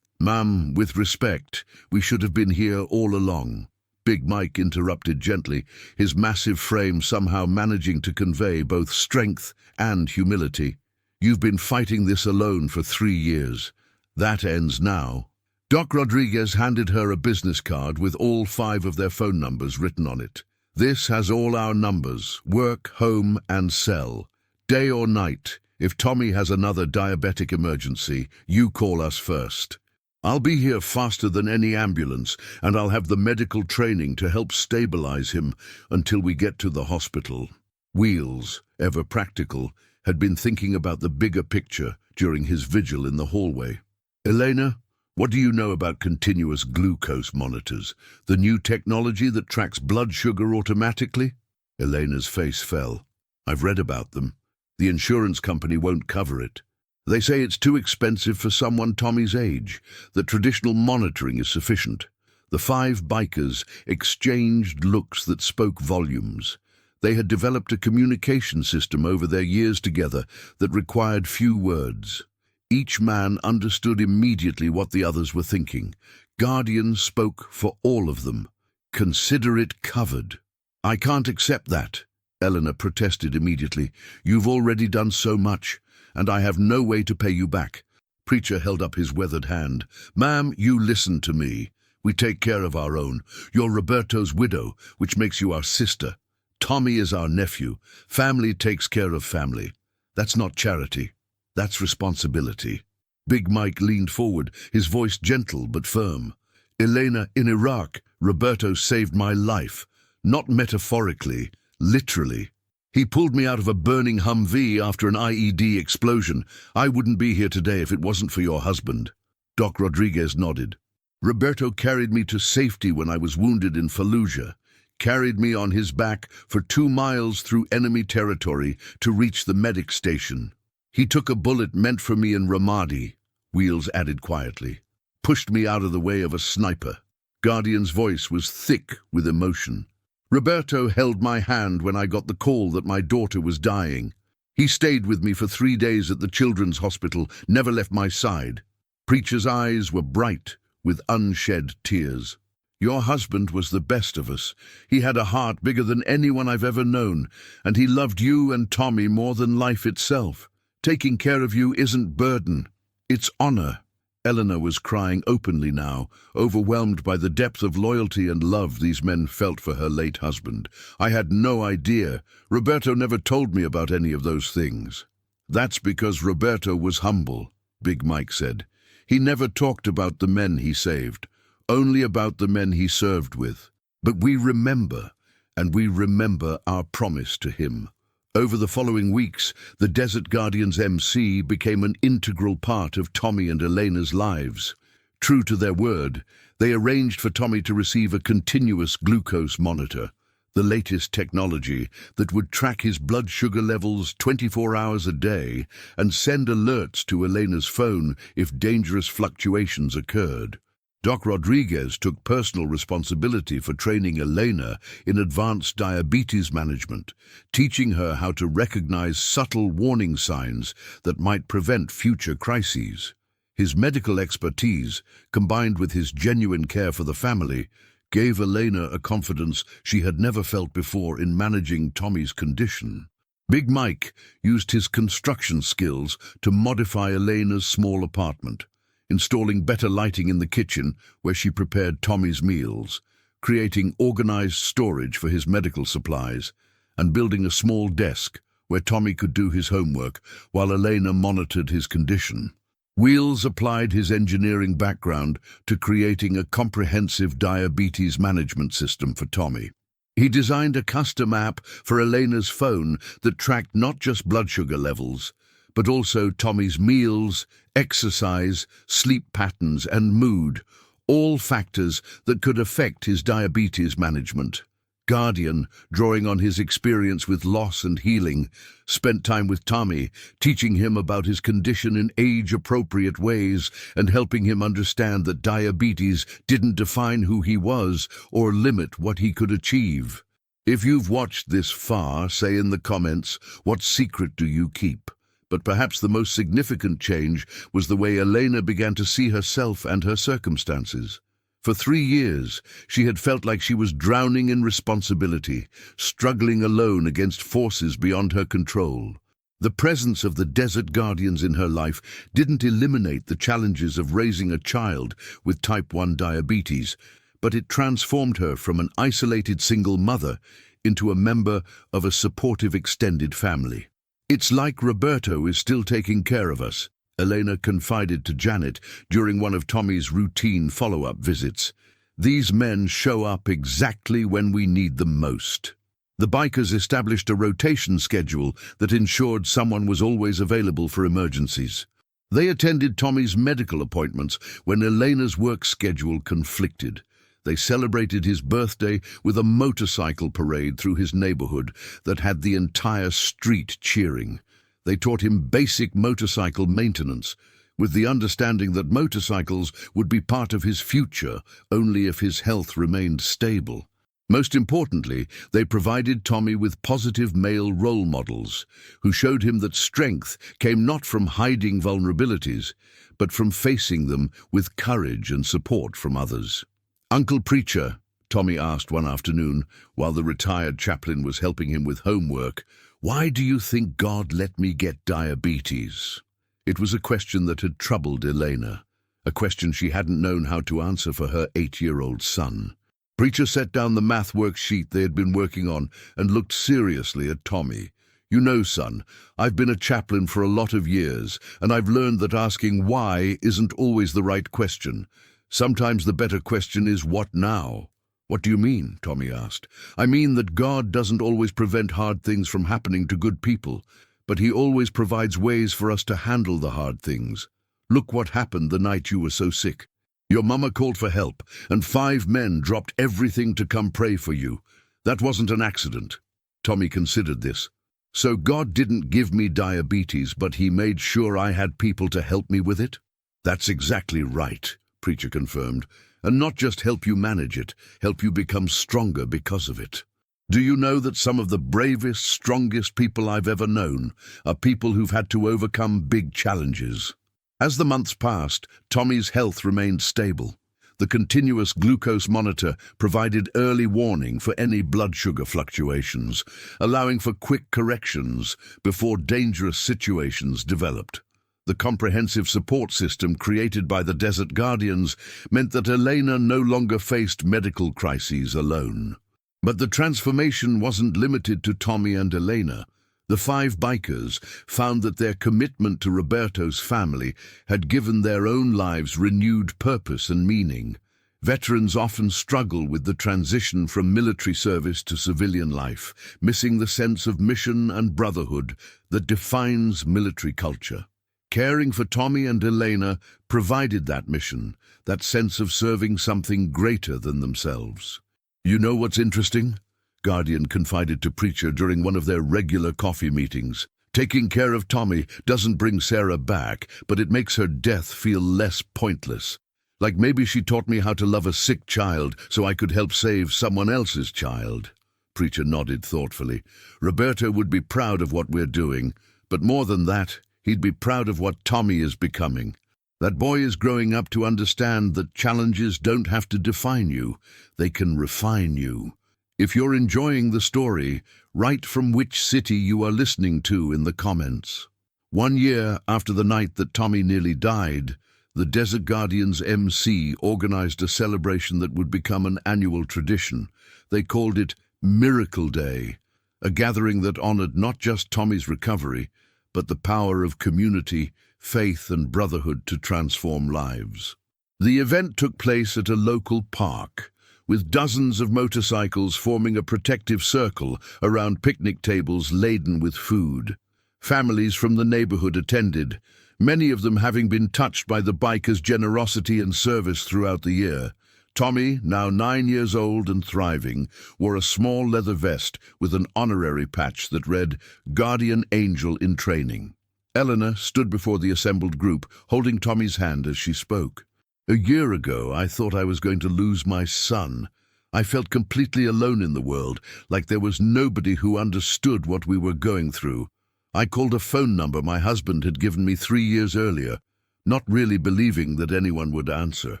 Ma'am, with respect, we should have been here all along. Big Mike interrupted gently, his massive frame somehow managing to convey both strength and humility. You've been fighting this alone for 3 years. That ends now. Doc Rodriguez handed her a business card with all 5 of their phone numbers written on it. This has all our numbers, work, home, and cell. Day or night, if Tommy has another diabetic emergency, you call us first. I'll be here faster than any ambulance, and I'll have the medical training to help stabilize him until we get to the hospital. Wheels, ever practical, had been thinking about the bigger picture during his vigil in the hallway. Elena, what do you know about continuous glucose monitors, the new technology that tracks blood sugar automatically? Elena's face fell. I've read about them. The insurance company won't cover it. They say it's too expensive for someone Tommy's age, that traditional monitoring is sufficient. The 5 bikers exchanged looks that spoke volumes. They had developed a communication system over their years together that required few words. Each man understood immediately what the others were thinking. Guardian spoke for all of them. Consider it covered. I can't accept that, Eleanor protested immediately. You've already done so much, and I have no way to pay you back. Preacher held up his weathered hand. Ma'am, you listen to me. We take care of our own. You're Roberto's widow, which makes you our sister. Tommy is our nephew. Family takes care of family. That's not charity. That's responsibility. Big Mike leaned forward, his voice gentle but firm. Elena, in Iraq, Roberto saved my life. Not metaphorically, literally. He pulled me out of a burning Humvee after an IED explosion. I wouldn't be here today if it wasn't for your husband. Doc Rodriguez nodded. Roberto carried me to safety when I was wounded in Fallujah. Carried me on his back for 2 miles through enemy territory to reach the medic station. He took a bullet meant for me in Ramadi, Wheels added quietly. Pushed me out of the way of a sniper. Guardian's voice was thick with emotion. Roberto held my hand when I got the call that my daughter was dying. He stayed with me for 3 days at the children's hospital, never left my side. Preacher's eyes were bright with unshed tears. Your husband was the best of us. He had a heart bigger than anyone I've ever known, and he loved you and Tommy more than life itself. Taking care of you isn't burden, it's honor. Eleanor was crying openly now, overwhelmed by the depth of loyalty and love these men felt for her late husband. I had no idea. Roberto never told me about any of those things. That's because Roberto was humble, Big Mike said. He never talked about the men he saved, only about the men he served with. But we remember, and we remember our promise to him. Over the following weeks, the Desert Guardian's MC became an integral part of Tommy and Elena's lives. True to their word, they arranged for Tommy to receive a continuous glucose monitor, the latest technology that would track his blood sugar levels 24 hours a day and send alerts to Elena's phone if dangerous fluctuations occurred. Doc Rodriguez took personal responsibility for training Elena in advanced diabetes management, teaching her how to recognize subtle warning signs that might prevent future crises. His medical expertise, combined with his genuine care for the family, gave Elena a confidence she had never felt before in managing Tommy's condition. Big Mike used his construction skills to modify Elena's small apartment, installing better lighting in the kitchen where she prepared Tommy's meals, creating organized storage for his medical supplies, and building a small desk where Tommy could do his homework while Elena monitored his condition. Wheels applied his engineering background to creating a comprehensive diabetes management system for Tommy. He designed a custom app for Elena's phone that tracked not just blood sugar levels, but also Tommy's meals, exercise, sleep patterns, and mood, all factors that could affect his diabetes management. Guardian, drawing on his experience with loss and healing, spent time with Tommy, teaching him about his condition in age-appropriate ways and helping him understand that diabetes didn't define who he was or limit what he could achieve. If you've watched this far, say in the comments, what secret do you keep? But perhaps the most significant change was the way Elena began to see herself and her circumstances. For 3 years, she had felt like she was drowning in responsibility, struggling alone against forces beyond her control. The presence of the desert guardians in her life didn't eliminate the challenges of raising a child with type 1 diabetes, but it transformed her from an isolated single mother into a member of a supportive extended family. "It's like Roberto is still taking care of us," Elena confided to Janet during one of Tommy's routine follow-up visits. "These men show up exactly when we need them most." The bikers established a rotation schedule that ensured someone was always available for emergencies. They attended Tommy's medical appointments when Elena's work schedule conflicted. They celebrated his birthday with a motorcycle parade through his neighborhood that had the entire street cheering. They taught him basic motorcycle maintenance, with the understanding that motorcycles would be part of his future only if his health remained stable. Most importantly, they provided Tommy with positive male role models who showed him that strength came not from hiding vulnerabilities, but from facing them with courage and support from others. "Uncle Preacher," Tommy asked one afternoon while the retired chaplain was helping him with homework, "why do you think God let me get diabetes?" It was a question that had troubled Elena, a question she hadn't known how to answer for her 8-year-old son. Preacher set down the math worksheet they had been working on and looked seriously at Tommy. "You know, son, I've been a chaplain for a lot of years, and I've learned that asking why isn't always the right question. Sometimes the better question is, what now?" "What do you mean?" Tommy asked. "I mean that God doesn't always prevent hard things from happening to good people, but he always provides ways for us to handle the hard things. Look what happened the night you were so sick. Your mama called for help, and 5 men dropped everything to come pray for you. That wasn't an accident." Tommy considered this. "So God didn't give me diabetes, but he made sure I had people to help me with it?" "That's exactly right," Preacher confirmed. "And not just help you manage it, help you become stronger because of it. Do you know that some of the bravest, strongest people I've ever known are people who've had to overcome big challenges?" As the months passed, Tommy's health remained stable. The continuous glucose monitor provided early warning for any blood sugar fluctuations, allowing for quick corrections before dangerous situations developed. The comprehensive support system created by the Desert Guardians meant that Elena no longer faced medical crises alone. But the transformation wasn't limited to Tommy and Elena. The 5 bikers found that their commitment to Roberto's family had given their own lives renewed purpose and meaning. Veterans often struggle with the transition from military service to civilian life, missing the sense of mission and brotherhood that defines military culture. Caring for Tommy and Elena provided that mission, that sense of serving something greater than themselves. "You know what's interesting?" Guardian confided to Preacher during one of their regular coffee meetings. "Taking care of Tommy doesn't bring Sarah back, but it makes her death feel less pointless. Like maybe she taught me how to love a sick child so I could help save someone else's child." Preacher nodded thoughtfully. "Roberto would be proud of what we're doing, but more than that, he'd be proud of what Tommy is becoming. That boy is growing up to understand that challenges don't have to define you, they can refine you." If you're enjoying the story, write from which city you are listening to in the comments. 1 year after the night that Tommy nearly died, the Desert Guardians MC organized a celebration that would become an annual tradition. They called it Miracle Day, a gathering that honored not just Tommy's recovery, but the power of community, faith, and brotherhood to transform lives. The event took place at a local park, with dozens of motorcycles forming a protective circle around picnic tables laden with food. Families from the neighborhood attended, many of them having been touched by the bikers' generosity and service throughout the year. Tommy, now 9 years old and thriving, wore a small leather vest with an honorary patch that read, "Guardian Angel in Training." Eleanor stood before the assembled group, holding Tommy's hand as she spoke. "A year ago, I thought I was going to lose my son. I felt completely alone in the world, like there was nobody who understood what we were going through. I called a phone number my husband had given me 3 years earlier, not really believing that anyone would answer,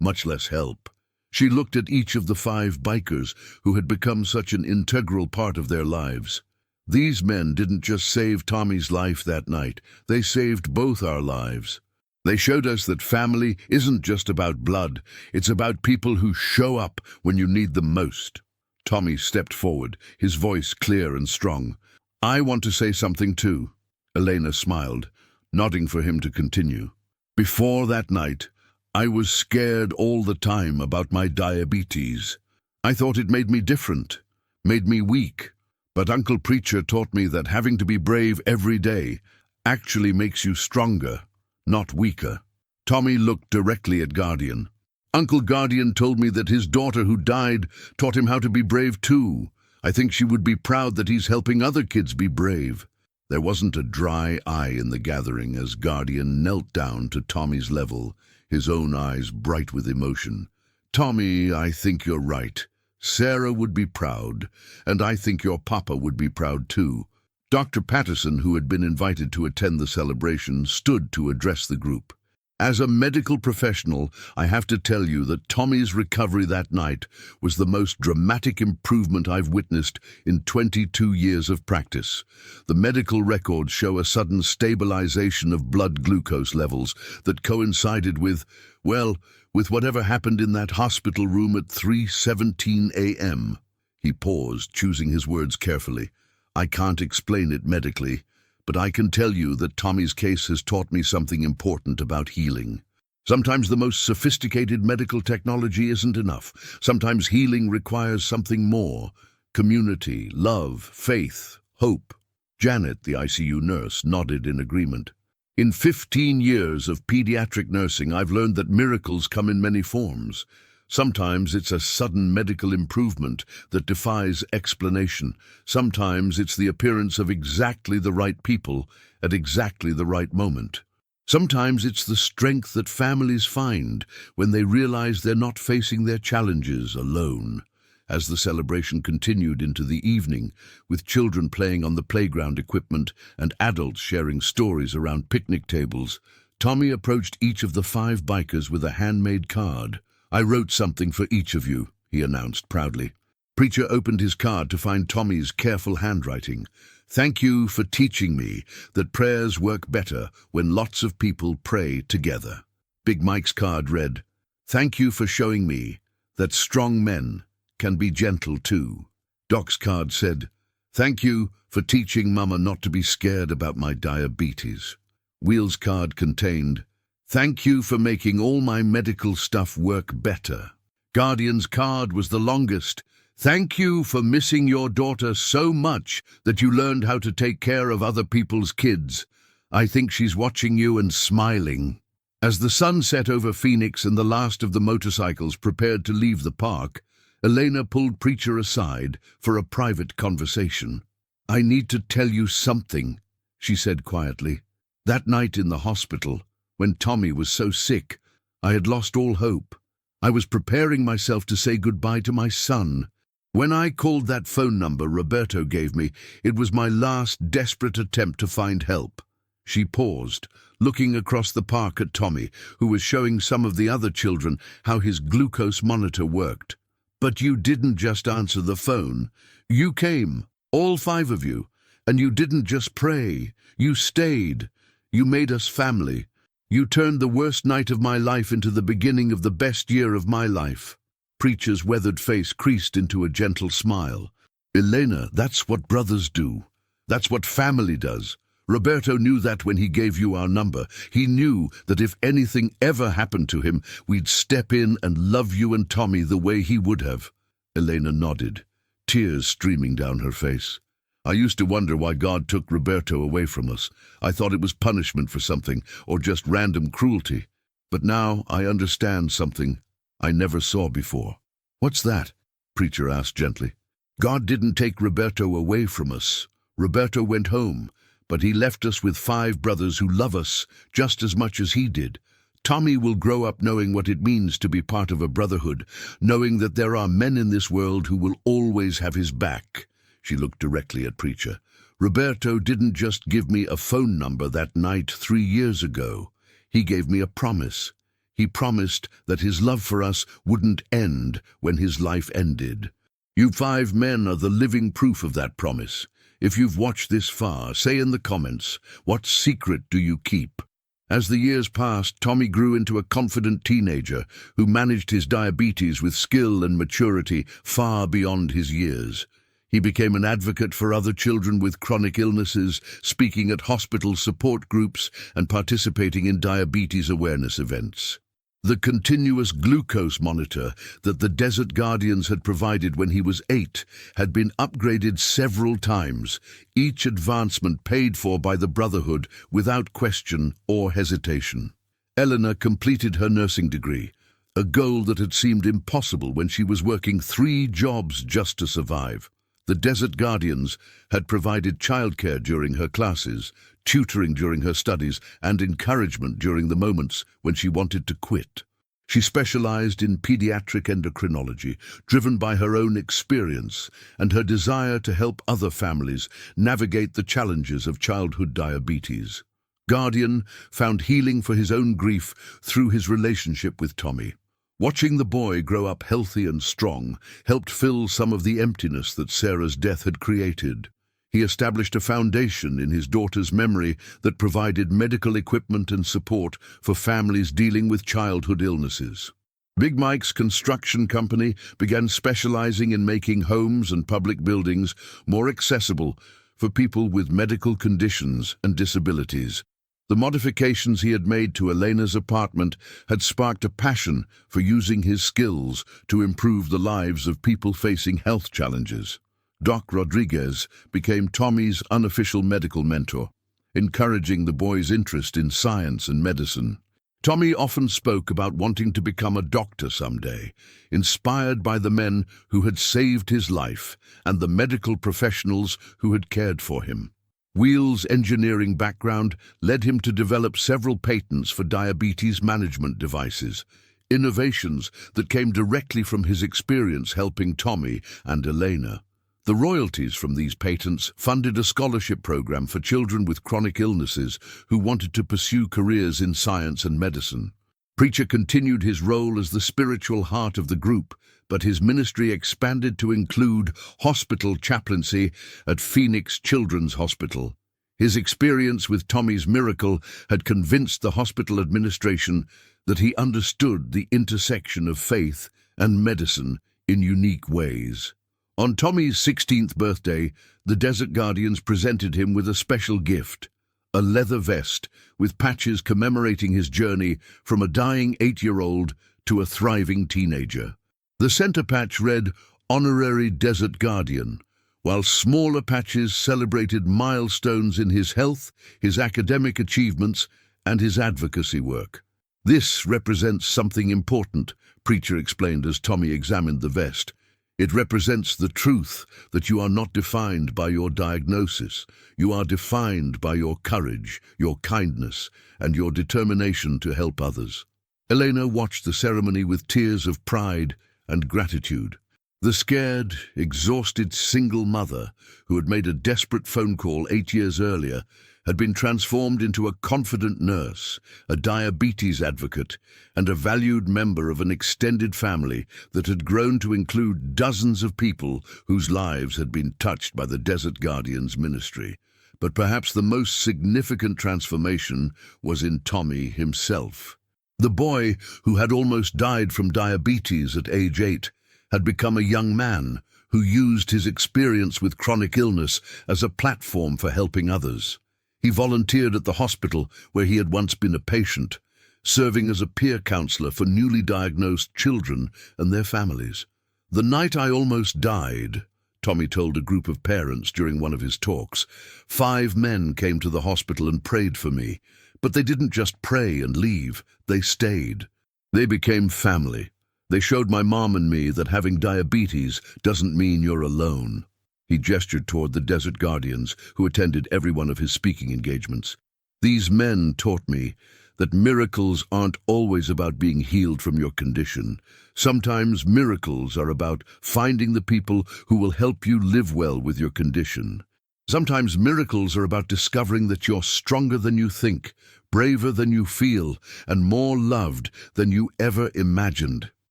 much less help. She looked at each of the 5 bikers who had become such an integral part of their lives. These men didn't just save Tommy's life that night, they saved both our lives. They showed us that family isn't just about blood, it's about people who show up when you need them most. Tommy stepped forward, his voice clear and strong. I want to say something too. Elena smiled, nodding for him to continue. Before that night, I was scared all the time about my diabetes. I thought it made me different, made me weak. But Uncle Preacher taught me that having to be brave every day actually makes you stronger, not weaker. Tommy looked directly at Guardian. Uncle Guardian told me that his daughter who died taught him how to be brave too. I think she would be proud that he's helping other kids be brave. There wasn't a dry eye in the gathering as Guardian knelt down to Tommy's level, his own eyes bright with emotion. Tommy, I think you're right. Sarah would be proud, and I think your papa would be proud too. Dr. Patterson, who had been invited to attend the celebration, stood to address the group. As a medical professional, I have to tell you that Tommy's recovery that night was the most dramatic improvement I've witnessed in 22 years of practice. The medical records show a sudden stabilization of blood glucose levels that coincided with whatever happened in that hospital room at 3:17 a.m. He paused, choosing his words carefully. I can't explain it medically, but I can tell you that Tommy's case has taught me something important about healing. Sometimes the most sophisticated medical technology isn't enough. Sometimes healing requires something more. Community, love, faith, hope. Janet, the ICU nurse, nodded in agreement. In 15 years of pediatric nursing, I've learned that miracles come in many forms. Sometimes it's a sudden medical improvement that defies explanation. Sometimes it's the appearance of exactly the right people at exactly the right moment. Sometimes it's the strength that families find when they realize they're not facing their challenges alone. As the celebration continued into the evening, with children playing on the playground equipment and adults sharing stories around picnic tables, Tommy approached each of the 5 bikers with a handmade card. I wrote something for each of you, he announced proudly. Preacher opened his card to find Tommy's careful handwriting. Thank you for teaching me that prayers work better when lots of people pray together. Big Mike's card read, Thank you for showing me that strong men can be gentle too. Doc's card said, Thank you for teaching Mama not to be scared about my diabetes. Wheel's card contained, Thank you for making all my medical stuff work better. Guardian's card was the longest. Thank you for missing your daughter so much that you learned how to take care of other people's kids. I think she's watching you and smiling. As the sun set over Phoenix and the last of the motorcycles prepared to leave the park, Elena pulled Preacher aside for a private conversation. I need to tell you something, she said quietly. That night in the hospital, when Tommy was so sick, I had lost all hope. I was preparing myself to say goodbye to my son. When I called that phone number Roberto gave me, it was my last desperate attempt to find help. She paused, looking across the park at Tommy, who was showing some of the other children how his glucose monitor worked. But you didn't just answer the phone. You came, all 5 of you, and you didn't just pray. You stayed. You made us family. You turned the worst night of my life into the beginning of the best year of my life. Preacher's weathered face creased into a gentle smile. Elena, that's what brothers do. That's what family does. Roberto knew that when he gave you our number. He knew that if anything ever happened to him, we'd step in and love you and Tommy the way he would have. Elena nodded, tears streaming down her face. I used to wonder why God took Roberto away from us. I thought it was punishment for something, or just random cruelty. But now I understand something I never saw before. What's that? Preacher asked gently. God didn't take Roberto away from us. Roberto went home, but he left us with 5 brothers who love us just as much as he did. Tommy will grow up knowing what it means to be part of a brotherhood, knowing that there are men in this world who will always have his back. She looked directly at Preacher. Roberto didn't just give me a phone number that night 3 years ago. He gave me a promise. He promised that his love for us wouldn't end when his life ended. You 5 men are the living proof of that promise. If you've watched this far, say in the comments, what secret do you keep? As the years passed, Tommy grew into a confident teenager who managed his diabetes with skill and maturity far beyond his years. He became an advocate for other children with chronic illnesses, speaking at hospital support groups and participating in diabetes awareness events. The continuous glucose monitor that the Desert Guardians had provided when he was 8 had been upgraded several times, each advancement paid for by the Brotherhood without question or hesitation. Eleanor completed her nursing degree, a goal that had seemed impossible when she was working 3 jobs just to survive. The Desert Guardians had provided childcare during her classes, tutoring during her studies, and encouragement during the moments when she wanted to quit. She specialized in pediatric endocrinology, driven by her own experience and her desire to help other families navigate the challenges of childhood diabetes. Guardian found healing for his own grief through his relationship with Tommy. Watching the boy grow up healthy and strong helped fill some of the emptiness that Sarah's death had created. He established a foundation in his daughter's memory that provided medical equipment and support for families dealing with childhood illnesses. Big Mike's construction company began specializing in making homes and public buildings more accessible for people with medical conditions and disabilities. The modifications he had made to Elena's apartment had sparked a passion for using his skills to improve the lives of people facing health challenges. Doc Rodriguez became Tommy's unofficial medical mentor, encouraging the boy's interest in science and medicine. Tommy often spoke about wanting to become a doctor someday, inspired by the men who had saved his life and the medical professionals who had cared for him. Wheel's engineering background led him to develop several patents for diabetes management devices, innovations that came directly from his experience helping Tommy and Elena. The royalties from these patents funded a scholarship program for children with chronic illnesses who wanted to pursue careers in science and medicine. Preacher continued his role as the spiritual heart of the group, but his ministry expanded to include hospital chaplaincy at Phoenix Children's Hospital. His experience with Tommy's miracle had convinced the hospital administration that he understood the intersection of faith and medicine in unique ways. On Tommy's 16th birthday, the Desert Guardians presented him with a special gift, a leather vest with patches commemorating his journey from a dying 8-year-old to a thriving teenager. The center patch read, Honorary Desert Guardian, while smaller patches celebrated milestones in his health, his academic achievements, and his advocacy work. This represents something important, Preacher explained as Tommy examined the vest. It represents the truth that you are not defined by your diagnosis. You are defined by your courage, your kindness, and your determination to help others. Elena watched the ceremony with tears of pride and gratitude. The scared, exhausted single mother, who had made a desperate phone call 8 years earlier, had been transformed into a confident nurse, a diabetes advocate, and a valued member of an extended family that had grown to include dozens of people whose lives had been touched by the Desert Guardians ministry. But perhaps the most significant transformation was in Tommy himself. The boy, who had almost died from diabetes at age 8, had become a young man who used his experience with chronic illness as a platform for helping others. He volunteered at the hospital where he had once been a patient, serving as a peer counselor for newly diagnosed children and their families. The night I almost died, Tommy told a group of parents during one of his talks, 5 men came to the hospital and prayed for me. But they didn't just pray and leave, they stayed. They became family. They showed my mom and me that having diabetes doesn't mean you're alone. He gestured toward the Desert Guardians, who attended every one of his speaking engagements. These men taught me that miracles aren't always about being healed from your condition. Sometimes miracles are about finding the people who will help you live well with your condition. Sometimes miracles are about discovering that you're stronger than you think, braver than you feel, and more loved than you ever imagined.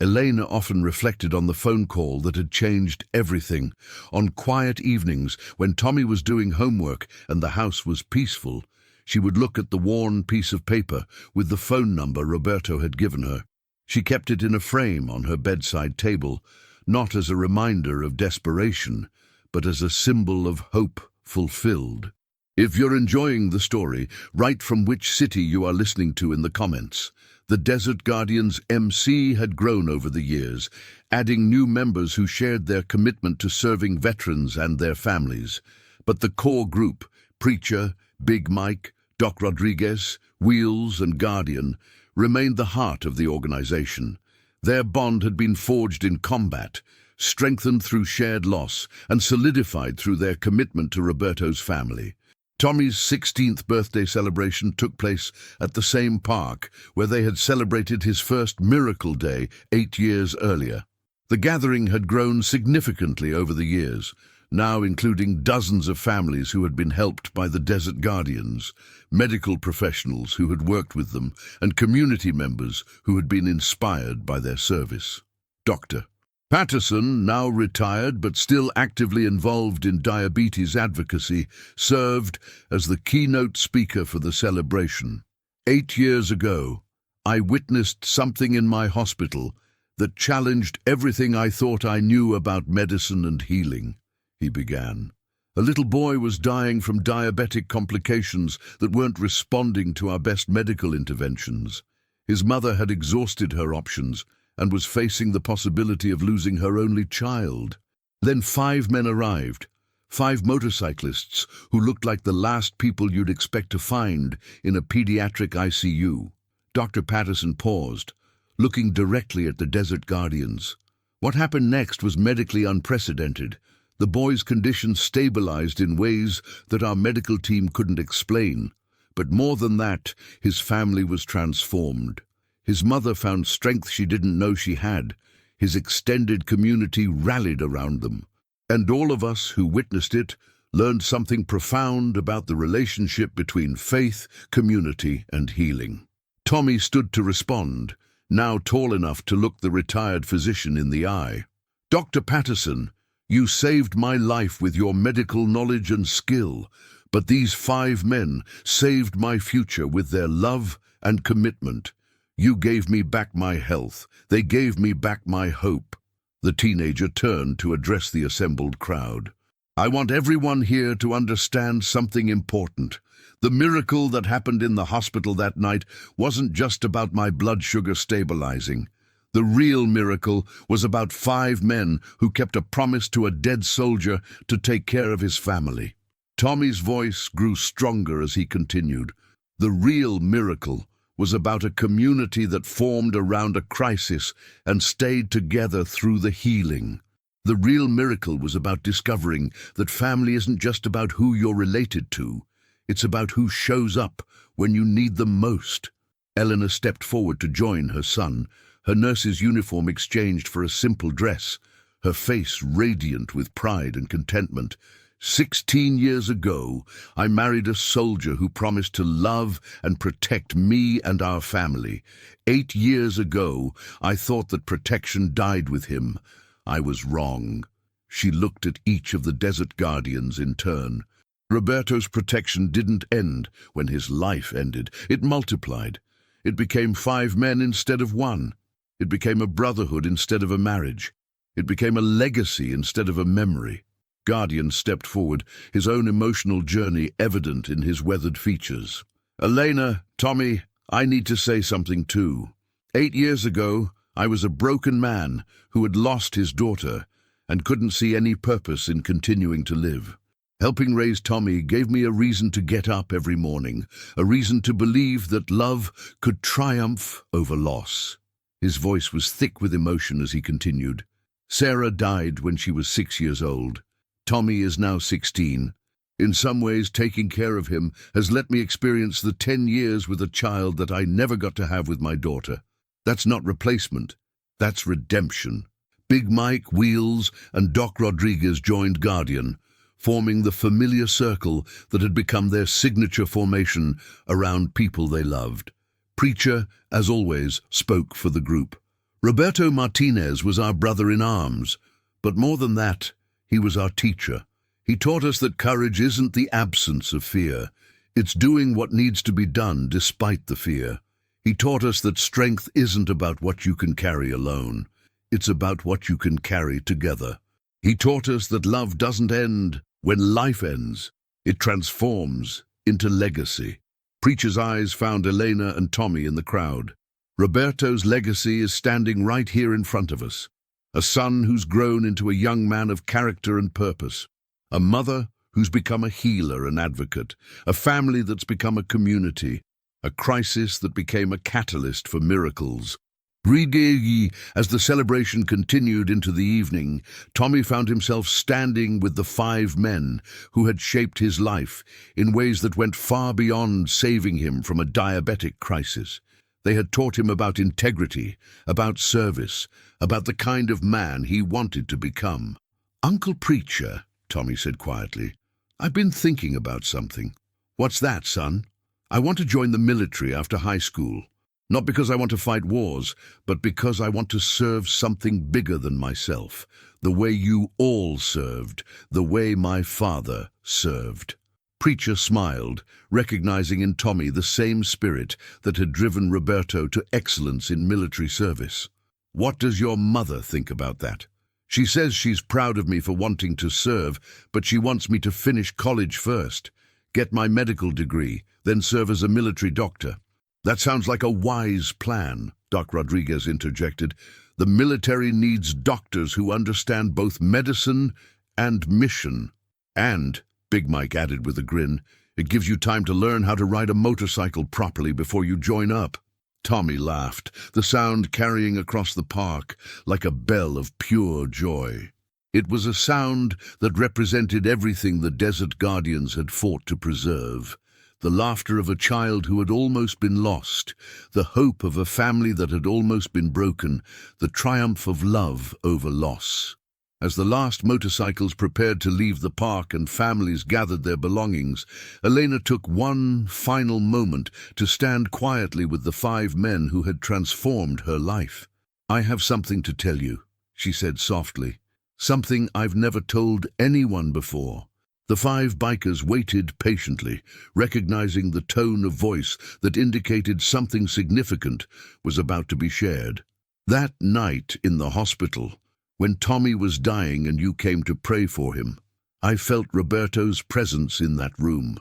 Elena often reflected on the phone call that had changed everything. On quiet evenings, when Tommy was doing homework and the house was peaceful, she would look at the worn piece of paper with the phone number Roberto had given her. She kept it in a frame on her bedside table, not as a reminder of desperation, but as a symbol of hope fulfilled. If you're enjoying the story, write from which city you are listening to in the comments. The Desert Guardian's MC had grown over the years, adding new members who shared their commitment to serving veterans and their families. But the core group, Preacher, Big Mike, Doc Rodriguez, Wheels and Guardian, remained the heart of the organization. Their bond had been forged in combat, strengthened through shared loss, and solidified through their commitment to Roberto's family. Tommy's 16th birthday celebration took place at the same park where they had celebrated his first Miracle Day 8 years earlier. The gathering had grown significantly over the years, now including dozens of families who had been helped by the Desert Guardians, medical professionals who had worked with them, and community members who had been inspired by their service. Dr. Patterson, now retired but still actively involved in diabetes advocacy, served as the keynote speaker for the celebration. 8 years ago, I witnessed something in my hospital that challenged everything I thought I knew about medicine and healing, he began. A little boy was dying from diabetic complications that weren't responding to our best medical interventions. His mother had exhausted her options and was facing the possibility of losing her only child. Then 5 men arrived, 5 motorcyclists who looked like the last people you'd expect to find in a pediatric ICU. Dr. Patterson paused, looking directly at the Desert Guardians. What happened next was medically unprecedented. The boy's condition stabilized in ways that our medical team couldn't explain. But more than that, his family was transformed. His mother found strength she didn't know she had. His extended community rallied around them. And all of us who witnessed it learned something profound about the relationship between faith, community, and healing. Tommy stood to respond, now tall enough to look the retired physician in the eye. Dr. Patterson, you saved my life with your medical knowledge and skill, but these 5 men saved my future with their love and commitment. You gave me back my health. They gave me back my hope. The teenager turned to address the assembled crowd. I want everyone here to understand something important. The miracle that happened in the hospital that night wasn't just about my blood sugar stabilizing. The real miracle was about 5 men who kept a promise to a dead soldier to take care of his family. Tommy's voice grew stronger as he continued. The real miracle was about a community that formed around a crisis and stayed together through the healing. The real miracle was about discovering that family isn't just about who you're related to. It's about who shows up when you need them most. Eleanor stepped forward to join her son, her nurse's uniform exchanged for a simple dress, her face radiant with pride and contentment. 16 years ago, I married a soldier who promised to love and protect me and our family. 8 years ago, I thought that protection died with him. I was wrong. She looked at each of the Desert Guardians in turn. Roberto's protection didn't end when his life ended. It multiplied. It became 5 men instead of 1. It became a brotherhood instead of a marriage. It became a legacy instead of a memory. Guardian stepped forward, his own emotional journey evident in his weathered features. Elena, Tommy, I need to say something too. 8 years ago, I was a broken man who had lost his daughter and couldn't see any purpose in continuing to live. Helping raise Tommy gave me a reason to get up every morning, a reason to believe that love could triumph over loss. His voice was thick with emotion as he continued. Sarah died when she was 6 years old. Tommy is now 16. In some ways, taking care of him has let me experience the 10 years with a child that I never got to have with my daughter. That's not replacement. That's redemption. Big Mike, Wheels, and Doc Rodriguez joined Guardian, forming the familiar circle that had become their signature formation around people they loved. Preacher, as always, spoke for the group. Roberto Martinez was our brother in arms, but more than that, he was our teacher. He taught us that courage isn't the absence of fear. It's doing what needs to be done despite the fear. He taught us that strength isn't about what you can carry alone. It's about what you can carry together. He taught us that love doesn't end when life ends. It transforms into legacy. Preacher's eyes found Elena and Tommy in the crowd. Roberto's legacy is standing right here in front of us. A son who's grown into a young man of character and purpose. A mother who's become a healer and advocate. A family that's become a community. A crisis that became a catalyst for miracles. As the celebration continued into the evening, Tommy found himself standing with the 5 men who had shaped his life in ways that went far beyond saving him from a diabetic crisis. They had taught him about integrity, about service, about the kind of man he wanted to become. "Uncle Preacher," Tommy said quietly, "I've been thinking about something." "What's that, son?" "I want to join the military after high school. Not because I want to fight wars, but because I want to serve something bigger than myself, the way you all served, the way my father served." Preacher smiled, recognizing in Tommy the same spirit that had driven Roberto to excellence in military service. "What does your mother think about that?" "She says she's proud of me for wanting to serve, but she wants me to finish college first, get my medical degree, then serve as a military doctor." "That sounds like a wise plan," Doc Rodriguez interjected. "The military needs doctors who understand both medicine and mission." "And," Big Mike added with a grin, "it gives you time to learn how to ride a motorcycle properly before you join up." Tommy laughed, the sound carrying across the park like a bell of pure joy. It was a sound that represented everything the Desert Guardians had fought to preserve. The laughter of a child who had almost been lost, the hope of a family that had almost been broken, the triumph of love over loss. As the last motorcycles prepared to leave the park and families gathered their belongings, Elena took one final moment to stand quietly with the 5 men who had transformed her life. "I have something to tell you," she said softly. "Something I've never told anyone before." The 5 bikers waited patiently, recognizing the tone of voice that indicated something significant was about to be shared. "That night in the hospital, when Tommy was dying and you came to pray for him, I felt Roberto's presence in that room.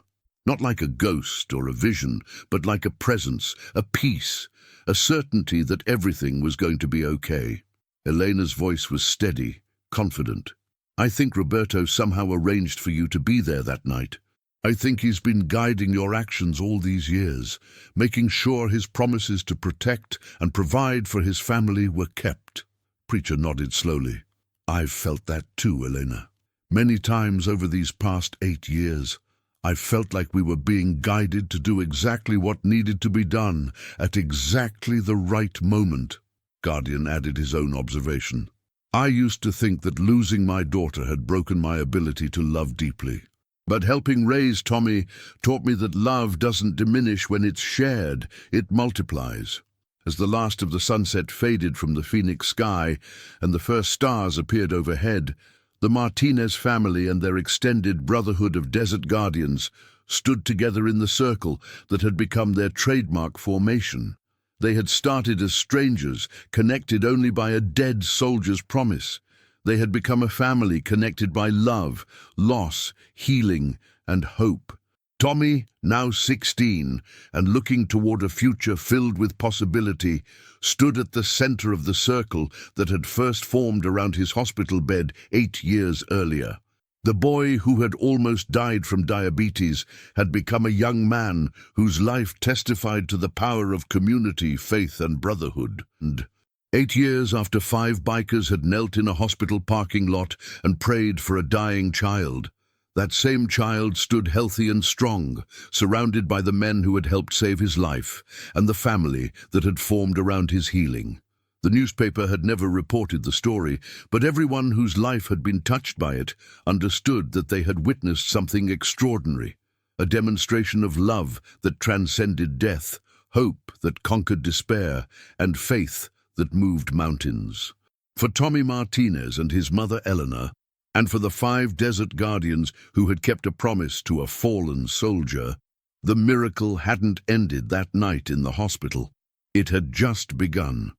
Not like a ghost or a vision, but like a presence, a peace, a certainty that everything was going to be okay." Elena's voice was steady, confident. "I think Roberto somehow arranged for you to be there that night. I think he's been guiding your actions all these years, making sure his promises to protect and provide for his family were kept." Preacher nodded slowly. "I've felt that too, Elena. Many times over these past 8 years, I've felt like we were being guided to do exactly what needed to be done at exactly the right moment." Guardian added his own observation. "I used to think that losing my daughter had broken my ability to love deeply. But helping raise Tommy taught me that love doesn't diminish when it's shared, it multiplies." As the last of the sunset faded from the Phoenix sky and the first stars appeared overhead, the Martinez family and their extended brotherhood of Desert Guardians stood together in the circle that had become their trademark formation. They had started as strangers, connected only by a dead soldier's promise. They had become a family connected by love, loss, healing, and hope. Tommy, now 16, and looking toward a future filled with possibility, stood at the center of the circle that had first formed around his hospital bed 8 years earlier. The boy who had almost died from diabetes had become a young man whose life testified to the power of community, faith, and brotherhood. And 8 years after 5 bikers had knelt in a hospital parking lot and prayed for a dying child, that same child stood healthy and strong, surrounded by the men who had helped save his life and the family that had formed around his healing. The newspaper had never reported the story, but everyone whose life had been touched by it understood that they had witnessed something extraordinary, a demonstration of love that transcended death, hope that conquered despair, and faith that moved mountains. For Tommy Martinez and his mother Eleanor, and for the 5 desert guardians who had kept a promise to a fallen soldier, the miracle hadn't ended that night in the hospital. It had just begun.